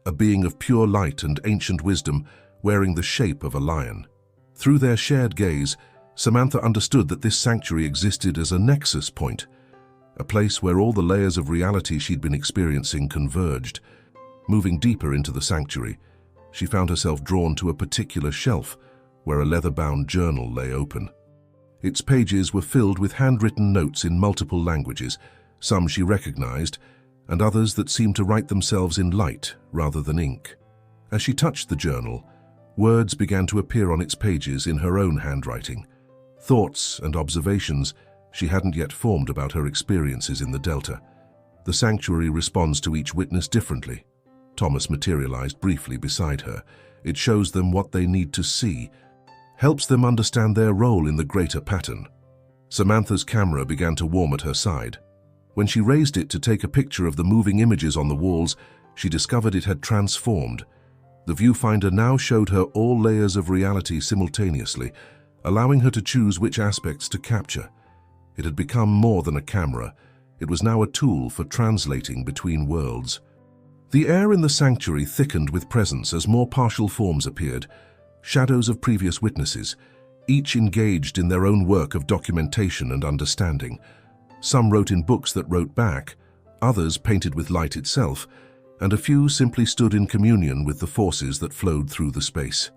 a being of pure light and ancient wisdom wearing the shape of a lion. Through their shared gaze, Samantha understood that this sanctuary existed as a nexus point, a place where all the layers of reality she'd been experiencing converged. Moving deeper into the sanctuary, she found herself drawn to a particular shelf where a leather-bound journal lay open. Its pages were filled with handwritten notes in multiple languages, some she recognized, and others that seemed to write themselves in light rather than ink. As she touched the journal, words began to appear on its pages in her own handwriting, thoughts and observations she hadn't yet formed about her experiences in the Delta. The sanctuary responds to each witness differently. Thomas materialized briefly beside her. It shows them what they need to see, helps them understand their role in the greater pattern. Samantha's camera began to warm at her side. When she raised it to take a picture of the moving images on the walls, she discovered it had transformed. The viewfinder now showed her all layers of reality simultaneously, allowing her to choose which aspects to capture. It had become more than a camera. It was now a tool for translating between worlds. The air in the sanctuary thickened with presence as more partial forms appeared, shadows of previous witnesses, each engaged in their own work of documentation and understanding. Some wrote in books that wrote back, others painted with light itself, and a few simply stood in communion with the forces that flowed through the space.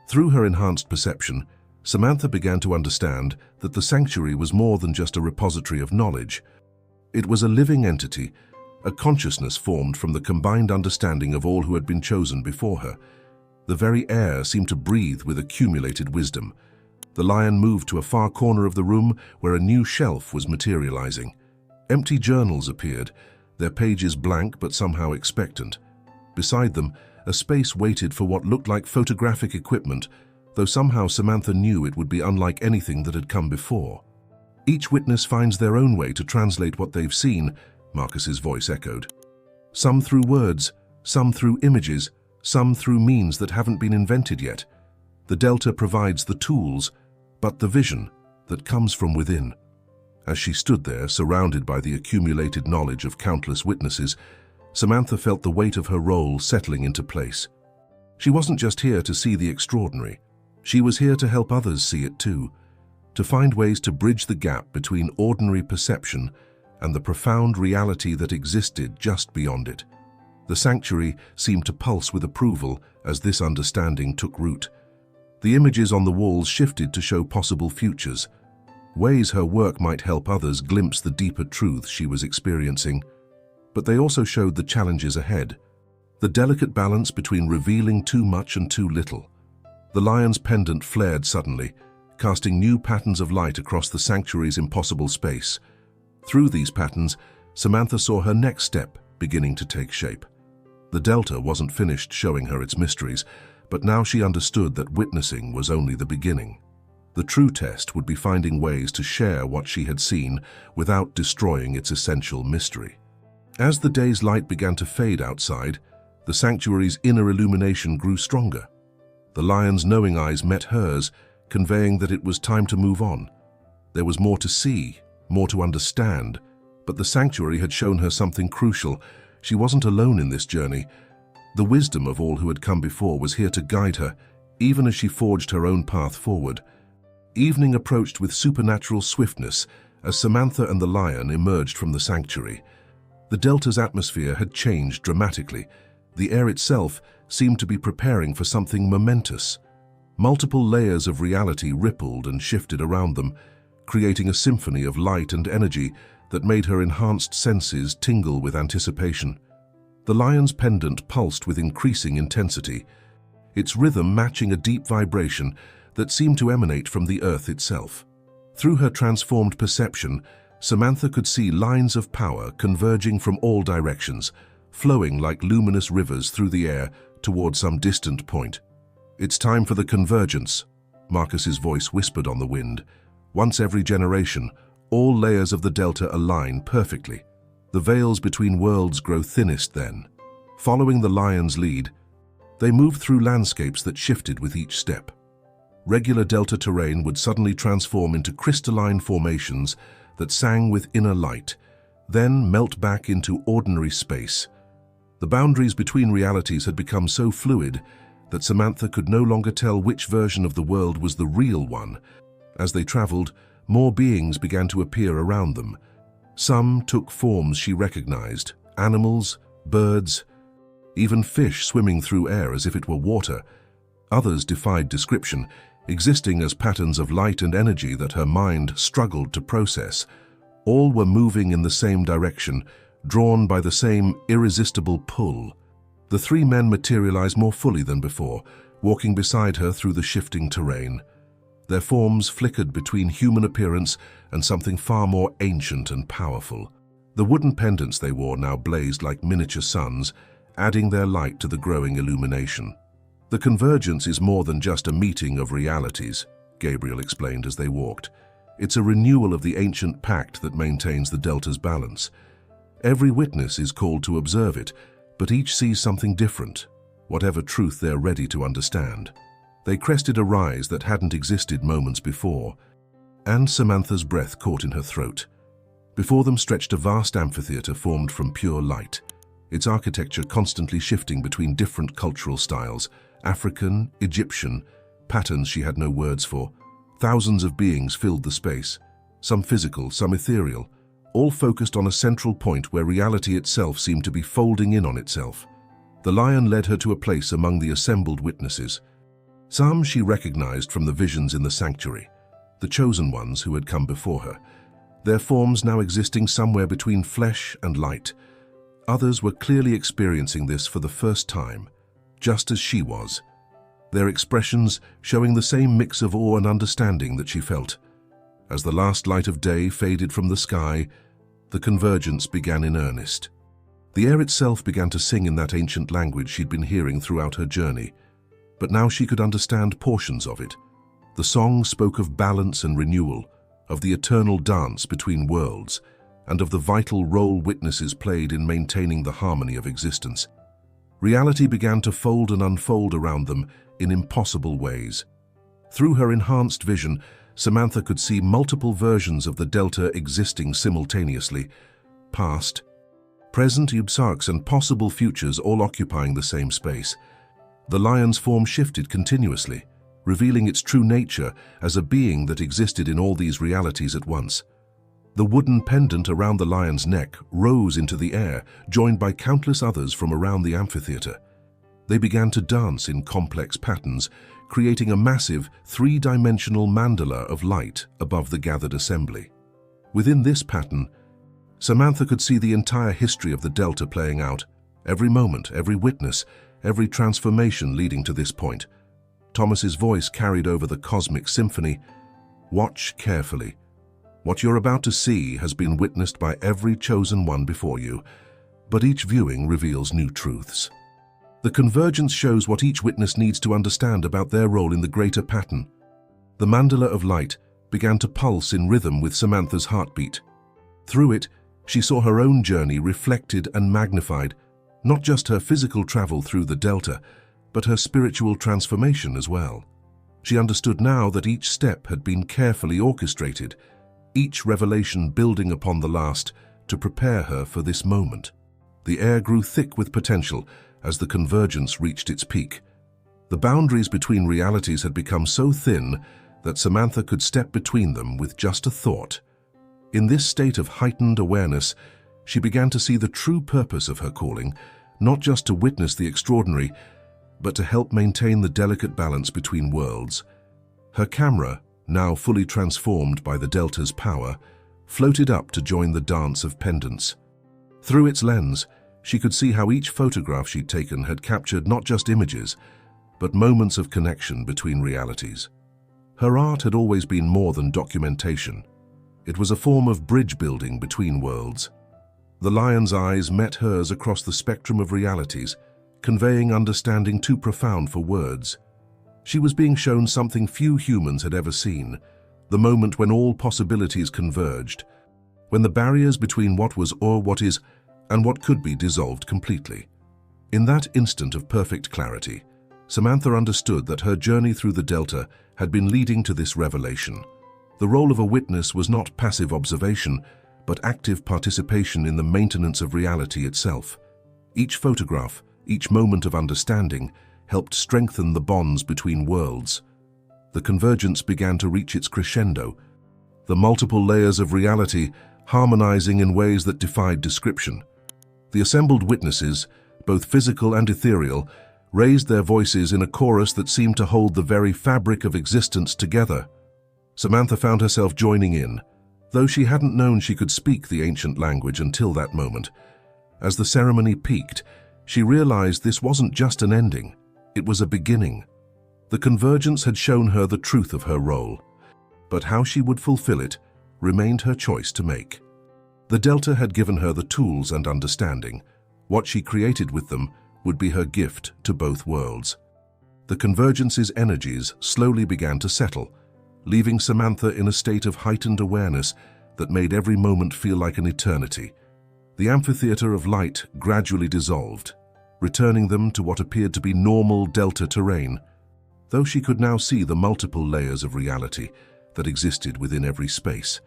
Through her enhanced perception, Samantha began to understand that the sanctuary was more than just a repository of knowledge. It was a living entity, a consciousness formed from the combined understanding of all who had been chosen before her. The very air seemed to breathe with accumulated wisdom. The lion moved to a far corner of the room where a new shelf was materializing. Empty journals appeared, their pages blank but somehow expectant. Beside them, a space waited for what looked like photographic equipment, though somehow Samantha knew it would be unlike anything that had come before. "Each witness finds their own way to translate what they've seen," Marcus's voice echoed. "Some through words, some through images, some through means that haven't been invented yet. The Delta provides the tools, but the vision that comes from within." As she stood there, surrounded by the accumulated knowledge of countless witnesses, Samantha felt the weight of her role settling into place. She wasn't just here to see the extraordinary. She was here to help others see it too, to find ways to bridge the gap between ordinary perception and the profound reality that existed just beyond it. The sanctuary seemed to pulse with approval as this understanding took root. The images on the walls shifted to show possible futures, ways her work might help others glimpse the deeper truths she was experiencing. But they also showed the challenges ahead, the delicate balance between revealing too much and too little. The lion's pendant flared suddenly, casting new patterns of light across the sanctuary's impossible space. Through these patterns, Samantha saw her next step beginning to take shape. The delta wasn't finished showing her its mysteries, but now she understood that witnessing was only the beginning. The true test would be finding ways to share what she had seen without destroying its essential mystery. As the day's light began to fade outside, the sanctuary's inner illumination grew stronger. The lion's knowing eyes met hers, conveying that it was time to move on. There was more to see, more to understand, but the sanctuary had shown her something crucial. She wasn't alone in this journey. The wisdom of all who had come before was here to guide her, even as she forged her own path forward. Evening approached with supernatural swiftness as Samantha and the lion emerged from the sanctuary. The delta's atmosphere had changed dramatically. The air itself seemed to be preparing for something momentous. Multiple layers of reality rippled and shifted around them, creating a symphony of light and energy that made her enhanced senses tingle with anticipation. The lion's pendant pulsed with increasing intensity, its rhythm matching a deep vibration that seemed to emanate from the earth itself. Through her transformed perception, Samantha could see lines of power converging from all directions, flowing like luminous rivers through the air toward some distant point. "It's time for the convergence," Marcus's voice whispered on the wind. "Once every generation, all layers of the delta align perfectly. The veils between worlds grow thinnest then." Following the lion's lead, they moved through landscapes that shifted with each step. Regular delta terrain would suddenly transform into crystalline formations that sang with inner light, then melt back into ordinary space. The boundaries between realities had become so fluid that Samantha could no longer tell which version of the world was the real one. As they traveled, more beings began to appear around them. Some took forms she recognized: animals, birds, even fish swimming through air as if it were water. Others defied description, existing as patterns of light and energy that her mind struggled to process. All were moving in the same direction, drawn by the same irresistible pull. The three men materialized more fully than before, walking beside her through the shifting terrain. Their forms flickered between human appearance and something far more ancient and powerful. The wooden pendants they wore now blazed like miniature suns, adding their light to the growing illumination. "The convergence is more than just a meeting of realities," Gabriel explained as they walked. "It's a renewal of the ancient pact that maintains the delta's balance. Every witness is called to observe it, but each sees something different, whatever truth they're ready to understand." They crested a rise that hadn't existed moments before, and Samantha's breath caught in her throat. Before them stretched a vast amphitheater formed from pure light, its architecture constantly shifting between different cultural styles: African, Egyptian, patterns she had no words for. Thousands of beings filled the space, some physical, some ethereal, all focused on a central point where reality itself seemed to be folding in on itself. The lion led her to a place among the assembled witnesses. Some she recognized from the visions in the sanctuary, the chosen ones who had come before her, their forms now existing somewhere between flesh and light. Others were clearly experiencing this for the first time, just as she was, their expressions showing the same mix of awe and understanding that she felt. As the last light of day faded from the sky, the convergence began in earnest. The air itself began to sing in that ancient language she'd been hearing throughout her journey, but now she could understand portions of it. The song spoke of balance and renewal, of the eternal dance between worlds, and of the vital role witnesses played in maintaining the harmony of existence. Reality began to fold and unfold around them in impossible ways. Through her enhanced vision, Samantha could see multiple versions of the delta existing simultaneously: past, present, and possible futures all occupying the same space. The lion's form shifted continuously, revealing its true nature as a being that existed in all these realities at once. The wooden pendant around the lion's neck rose into the air, joined by countless others from around the amphitheater. They began to dance in complex patterns, creating a massive, three-dimensional mandala of light above the gathered assembly. Within this pattern, Samantha could see the entire history of the Delta playing out, every moment, every witness, every transformation leading to this point. Thomas's voice carried over the cosmic symphony. Watch carefully. What you're about to see has been witnessed by every chosen one before you, but each viewing reveals new truths. The convergence shows what each witness needs to understand about their role in the greater pattern. The mandala of light began to pulse in rhythm with Samantha's heartbeat. Through it, she saw her own journey reflected and magnified, not just her physical travel through the Delta, but her spiritual transformation as well. She understood now that each step had been carefully orchestrated, each revelation building upon the last to prepare her for this moment. The air grew thick with potential as the convergence reached its peak. The boundaries between realities had become so thin that Samantha could step between them with just a thought. In this state of heightened awareness, she began to see the true purpose of her calling, not just to witness the extraordinary, but to help maintain the delicate balance between worlds. Her camera, now fully transformed by the Delta's power, floated up to join the dance of pendants. Through its lens, she could see how each photograph she'd taken had captured not just images, but moments of connection between realities. Her art had always been more than documentation. It was a form of bridge building between worlds. The lion's eyes met hers across the spectrum of realities, conveying understanding too profound for words. She was being shown something few humans had ever seen, the moment when all possibilities converged, when the barriers between what was or what is and what could be dissolved completely. In that instant of perfect clarity, Samantha understood that her journey through the Delta had been leading to this revelation. The role of a witness was not passive observation, but active participation in the maintenance of reality itself. Each photograph, each moment of understanding, helped strengthen the bonds between worlds. The convergence began to reach its crescendo, the multiple layers of reality harmonizing in ways that defied description. The assembled witnesses, both physical and ethereal, raised their voices in a chorus that seemed to hold the very fabric of existence together. Samantha found herself joining in, though she hadn't known she could speak the ancient language until that moment. As the ceremony peaked, she realized this wasn't just an ending, it was a beginning. The convergence had shown her the truth of her role, but how she would fulfill it remained her choice to make. The Delta had given her the tools and understanding. What she created with them would be her gift to both worlds. The convergence's energies slowly began to settle, leaving Samantha in a state of heightened awareness that made every moment feel like an eternity. The amphitheater of light gradually dissolved, returning them to what appeared to be normal Delta terrain, though she could now see the multiple layers of reality that existed within every space.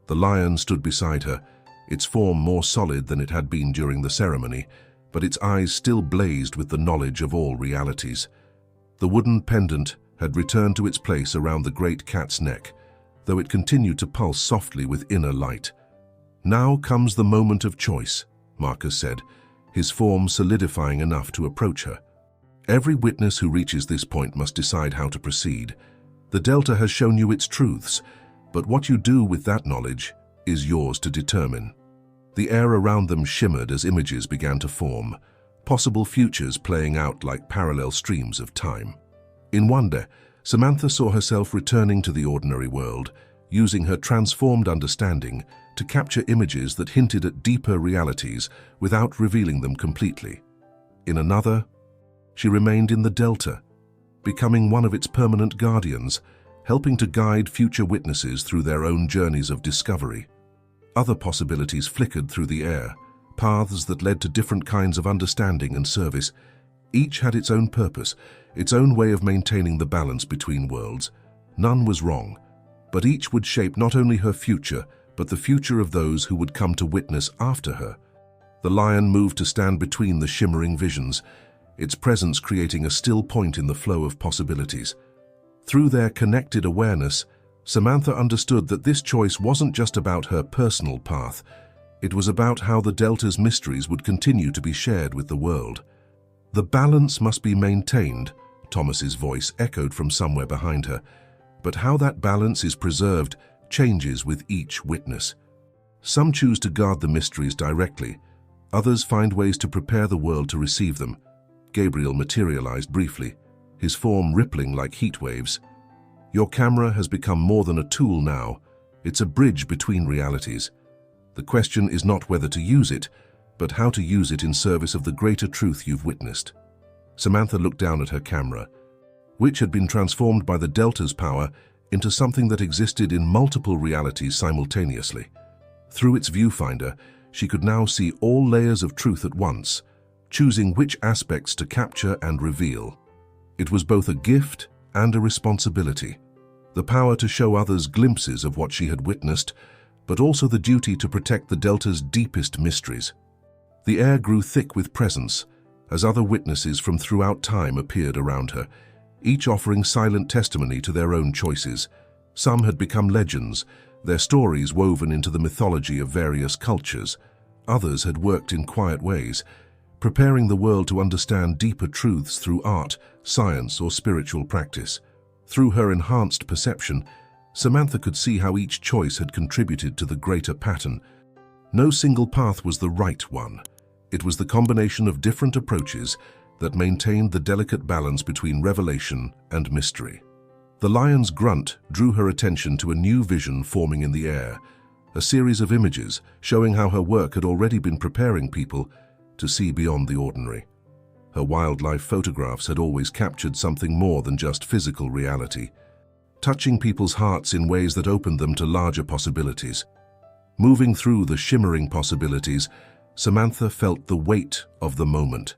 The lion stood beside her, its form more solid than it had been during the ceremony, but its eyes still blazed with the knowledge of all realities. The wooden pendant had returned to its place around the great cat's neck, though it continued to pulse softly with inner light. "Now comes the moment of choice," Marcus said, his form solidifying enough to approach her. "Every witness who reaches this point must decide how to proceed. The Delta has shown you its truths, but what you do with that knowledge is yours to determine." The air around them shimmered as images began to form, possible futures playing out like parallel streams of time. In wonder, Samantha saw herself returning to the ordinary world, using her transformed understanding to capture images that hinted at deeper realities without revealing them completely. In another, she remained in the Delta, becoming one of its permanent guardians, helping to guide future witnesses through their own journeys of discovery. Other possibilities flickered through the air, paths that led to different kinds of understanding and service. Each had its own purpose, its own way of maintaining the balance between worlds. None was wrong, but each would shape not only her future, but the future of those who would come to witness after her. The lion moved to stand between the shimmering visions, its presence creating a still point in the flow of possibilities. Through their connected awareness, Samantha understood that this choice wasn't just about her personal path. It was about how the Delta's mysteries would continue to be shared with the world. The balance must be maintained, Thomas's voice echoed from somewhere behind her. But how that balance is preserved changes with each witness. Some choose to guard the mysteries directly. Others find ways to prepare the world to receive them. Gabriel materialized briefly, his form rippling like heat waves. Your camera has become more than a tool now. It's a bridge between realities. The question is not whether to use it, but how to use it in service of the greater truth you've witnessed. Samantha looked down at her camera, which had been transformed by the Delta's power into something that existed in multiple realities simultaneously. Through its viewfinder, she could now see all layers of truth at once, choosing which aspects to capture and reveal. It was both a gift and a responsibility, the power to show others glimpses of what she had witnessed, but also the duty to protect the Delta's deepest mysteries. The air grew thick with presence as other witnesses from throughout time appeared around her, each offering silent testimony to their own choices. Some had become legends, their stories woven into the mythology of various cultures. Others had worked in quiet ways, preparing the world to understand deeper truths through art, science, or spiritual practice. Through her enhanced perception, Samantha could see how each choice had contributed to the greater pattern. No single path was the right one. It was the combination of different approaches that maintained the delicate balance between revelation and mystery. The lion's grunt drew her attention to a new vision forming in the air, a series of images showing how her work had already been preparing people to see beyond the ordinary. Her wildlife photographs had always captured something more than just physical reality, touching people's hearts in ways that opened them to larger possibilities. Moving through the shimmering possibilities, Samantha felt the weight of the moment.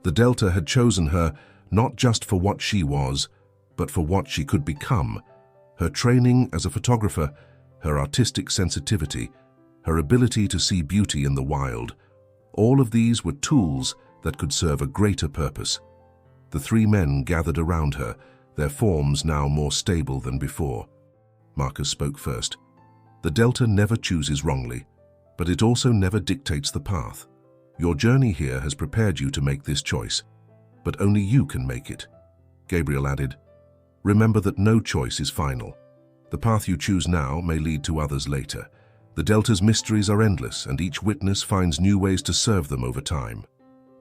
The Delta had chosen her not just for what she was, but for what she could become. Her training as a photographer, her artistic sensitivity, her ability to see beauty in the wild, all of these were tools that could serve a greater purpose. The three men gathered around her, their forms now more stable than before. Marcus spoke first. The Delta never chooses wrongly, but it also never dictates the path. Your journey here has prepared you to make this choice, but only you can make it. Gabriel added, remember that no choice is final. The path you choose now may lead to others later. The Delta's mysteries are endless, and each witness finds new ways to serve them over time.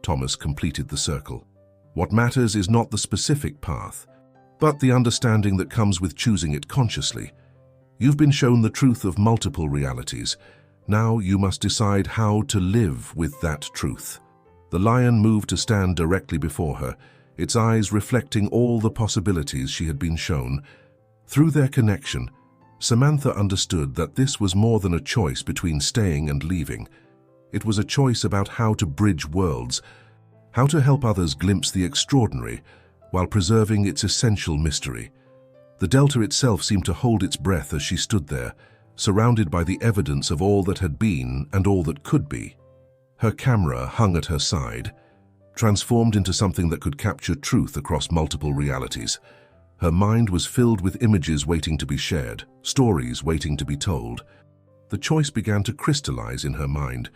Thomas completed the circle. What matters is not the specific path, but the understanding that comes with choosing it consciously. You've been shown the truth of multiple realities. Now you must decide how to live with that truth. The lion moved to stand directly before her, its eyes reflecting all the possibilities she had been shown. Through their connection, Samantha understood that this was more than a choice between staying and leaving. It was a choice about how to bridge worlds, how to help others glimpse the extraordinary while preserving its essential mystery. The Delta itself seemed to hold its breath as she stood there, surrounded by the evidence of all that had been and all that could be. Her camera hung at her side, transformed into something that could capture truth across multiple realities. Her mind was filled with images waiting to be shared, stories waiting to be told. The choice began to crystallize in her mind,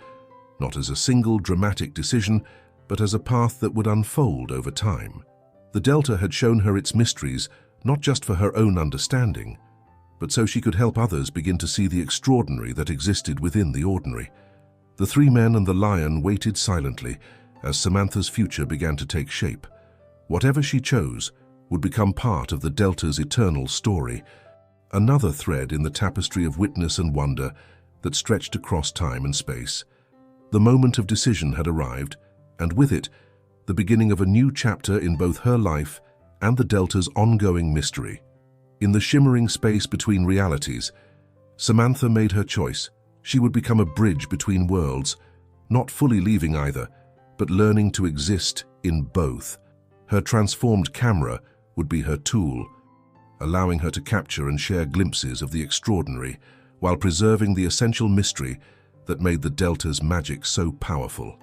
not as a single dramatic decision, but as a path that would unfold over time. The Delta had shown her its mysteries, not just for her own understanding, but so she could help others begin to see the extraordinary that existed within the ordinary. The three men and the lion waited silently as Samantha's future began to take shape. Whatever she chose would become part of the Delta's eternal story, another thread in the tapestry of witness and wonder that stretched across time and space. The moment of decision had arrived, and with it, the beginning of a new chapter in both her life and the Delta's ongoing mystery. In the shimmering space between realities, Samantha made her choice. She would become a bridge between worlds, not fully leaving either, but learning to exist in both. Her transformed camera would be her tool, allowing her to capture and share glimpses of the extraordinary while preserving the essential mystery that made the Delta's magic so powerful.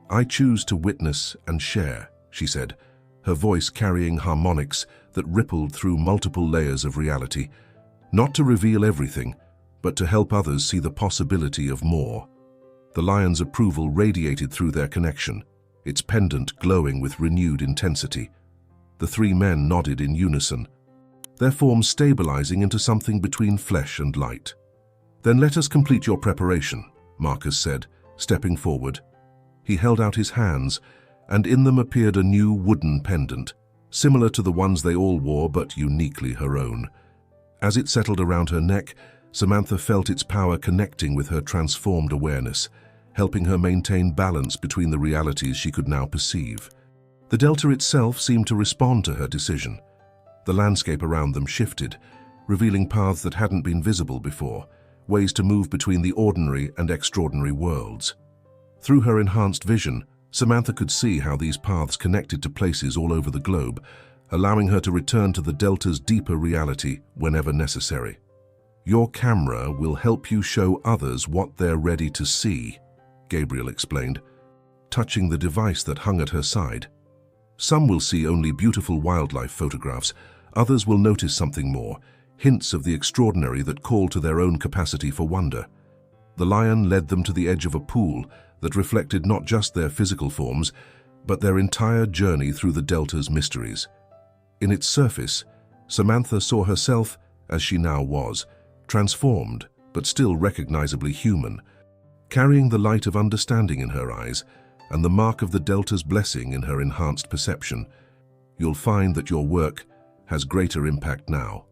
I choose to witness and share, she said, her voice carrying harmonics that rippled through multiple layers of reality, not to reveal everything, but to help others see the possibility of more. The lion's approval radiated through their connection, its pendant glowing with renewed intensity. The three men nodded in unison, their forms stabilizing into something between flesh and light. "Then let us complete your preparation," Marcus said, stepping forward. He held out his hands, and in them appeared a new wooden pendant, similar to the ones they all wore but uniquely her own. As it settled around her neck, Samantha felt its power connecting with her transformed awareness, helping her maintain balance between the realities she could now perceive. The delta itself seemed to respond to her decision. The landscape around them shifted, revealing paths that hadn't been visible before, ways to move between the ordinary and extraordinary worlds. Through her enhanced vision, Samantha could see how these paths connected to places all over the globe, allowing her to return to the delta's deeper reality whenever necessary. "Your camera will help you show others what they're ready to see," Gabriel explained, touching the device that hung at her side. "Some will see only beautiful wildlife photographs, others will notice something more, hints of the extraordinary that call to their own capacity for wonder." The lion led them to the edge of a pool that reflected not just their physical forms, but their entire journey through the delta's mysteries. In its surface, Samantha saw herself as she now was, transformed but still recognizably human, carrying the light of understanding in her eyes and the mark of the delta's blessing in her enhanced perception. "You'll find that your work has greater impact now,"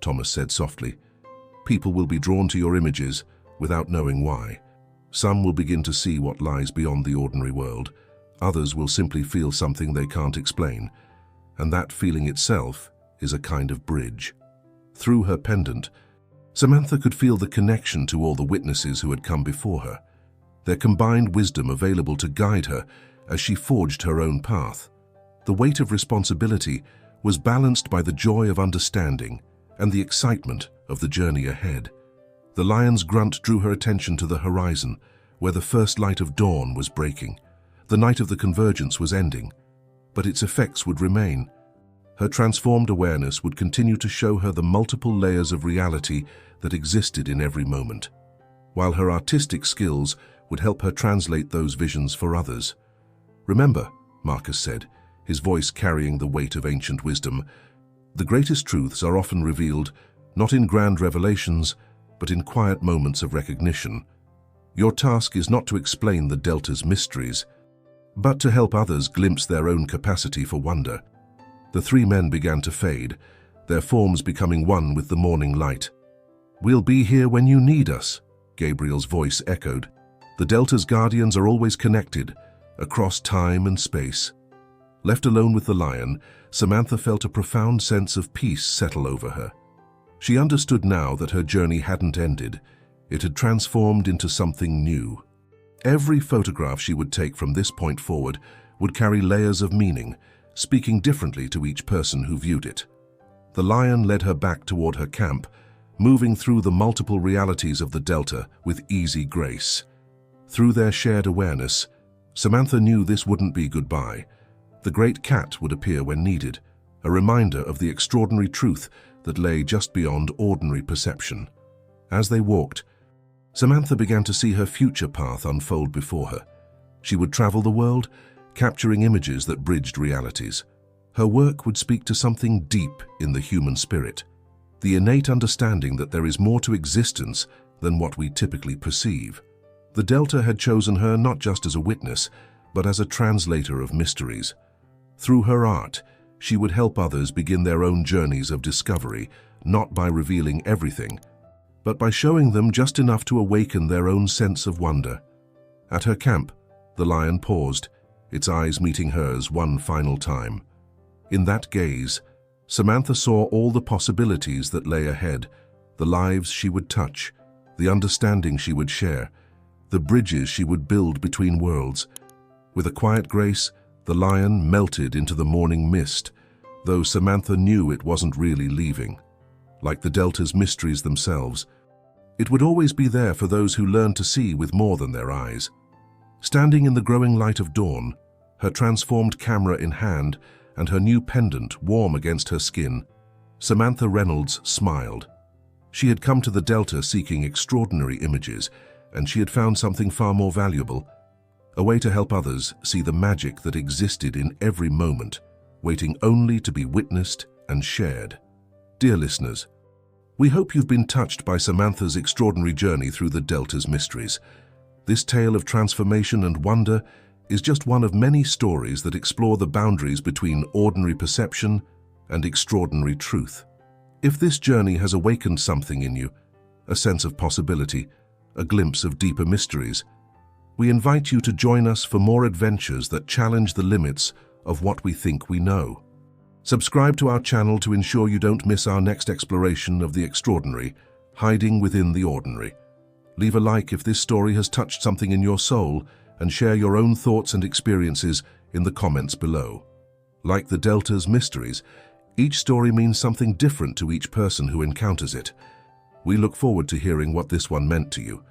Thomas said softly. "People will be drawn to your images without knowing why. Some will begin to see what lies beyond the ordinary world. Others will simply feel something they can't explain, and that feeling itself is a kind of bridge." Through her pendant, Samantha could feel the connection to all the witnesses who had come before her, their combined wisdom available to guide her as she forged her own path. The weight of responsibility was balanced by the joy of understanding and the excitement of the journey ahead. The lion's grunt drew her attention to the horizon, where the first light of dawn was breaking. The night of the convergence was ending, but its effects would remain. Her transformed awareness would continue to show her the multiple layers of reality that existed in every moment, while her artistic skills would help her translate those visions for others. "Remember," Marcus said, his voice carrying the weight of ancient wisdom, "the greatest truths are often revealed not in grand revelations, but in quiet moments of recognition. Your task is not to explain the delta's mysteries, but to help others glimpse their own capacity for wonder." The three men began to fade, their forms becoming one with the morning light. "We'll be here when you need us," Gabriel's voice echoed. "The delta's guardians are always connected, across time and space." Left alone with the lion, Samantha felt a profound sense of peace settle over her. She understood now that her journey hadn't ended. It had transformed into something new. Every photograph she would take from this point forward would carry layers of meaning, speaking differently to each person who viewed it. The lion led her back toward her camp, moving through the multiple realities of the delta with easy grace. Through their shared awareness, Samantha knew this wouldn't be goodbye. The great cat would appear when needed, a reminder of the extraordinary truth that lay just beyond ordinary perception. As they walked, Samantha began to see her future path unfold before her. She would travel the world, capturing images that bridged realities. Her work would speak to something deep in the human spirit, the innate understanding that there is more to existence than what we typically perceive. The delta had chosen her not just as a witness, but as a translator of mysteries. Through her art, she would help others begin their own journeys of discovery, not by revealing everything, but by showing them just enough to awaken their own sense of wonder. At her camp, the lion paused, its eyes meeting hers one final time. In that gaze, Samantha saw all the possibilities that lay ahead, the lives she would touch, the understanding she would share, the bridges she would build between worlds. With a quiet grace, the lion melted into the morning mist, though Samantha knew it wasn't really leaving. Like the delta's mysteries themselves, it would always be there for those who learn to see with more than their eyes. Standing in the growing light of dawn, her transformed camera in hand and her new pendant warm against her skin, Samantha Reynolds smiled. She had come to the delta seeking extraordinary images, and she had found something far more valuable, a way to help others see the magic that existed in every moment waiting only to be witnessed and shared. Dear listeners, we hope you've been touched by Samantha's extraordinary journey through the Delta's mysteries. This tale of transformation and wonder is just one of many stories that explore the boundaries between ordinary perception and extraordinary truth. If this journey has awakened something in you, a sense of possibility, a glimpse of deeper mysteries, we invite you to join us for more adventures that challenge the limits of what we think we know. Subscribe to our channel to ensure you don't miss our next exploration of the extraordinary, hiding within the ordinary. Leave a like if this story has touched something in your soul, and share your own thoughts and experiences in the comments below. Like the Delta's mysteries, each story means something different to each person who encounters it. We look forward to hearing what this one meant to you.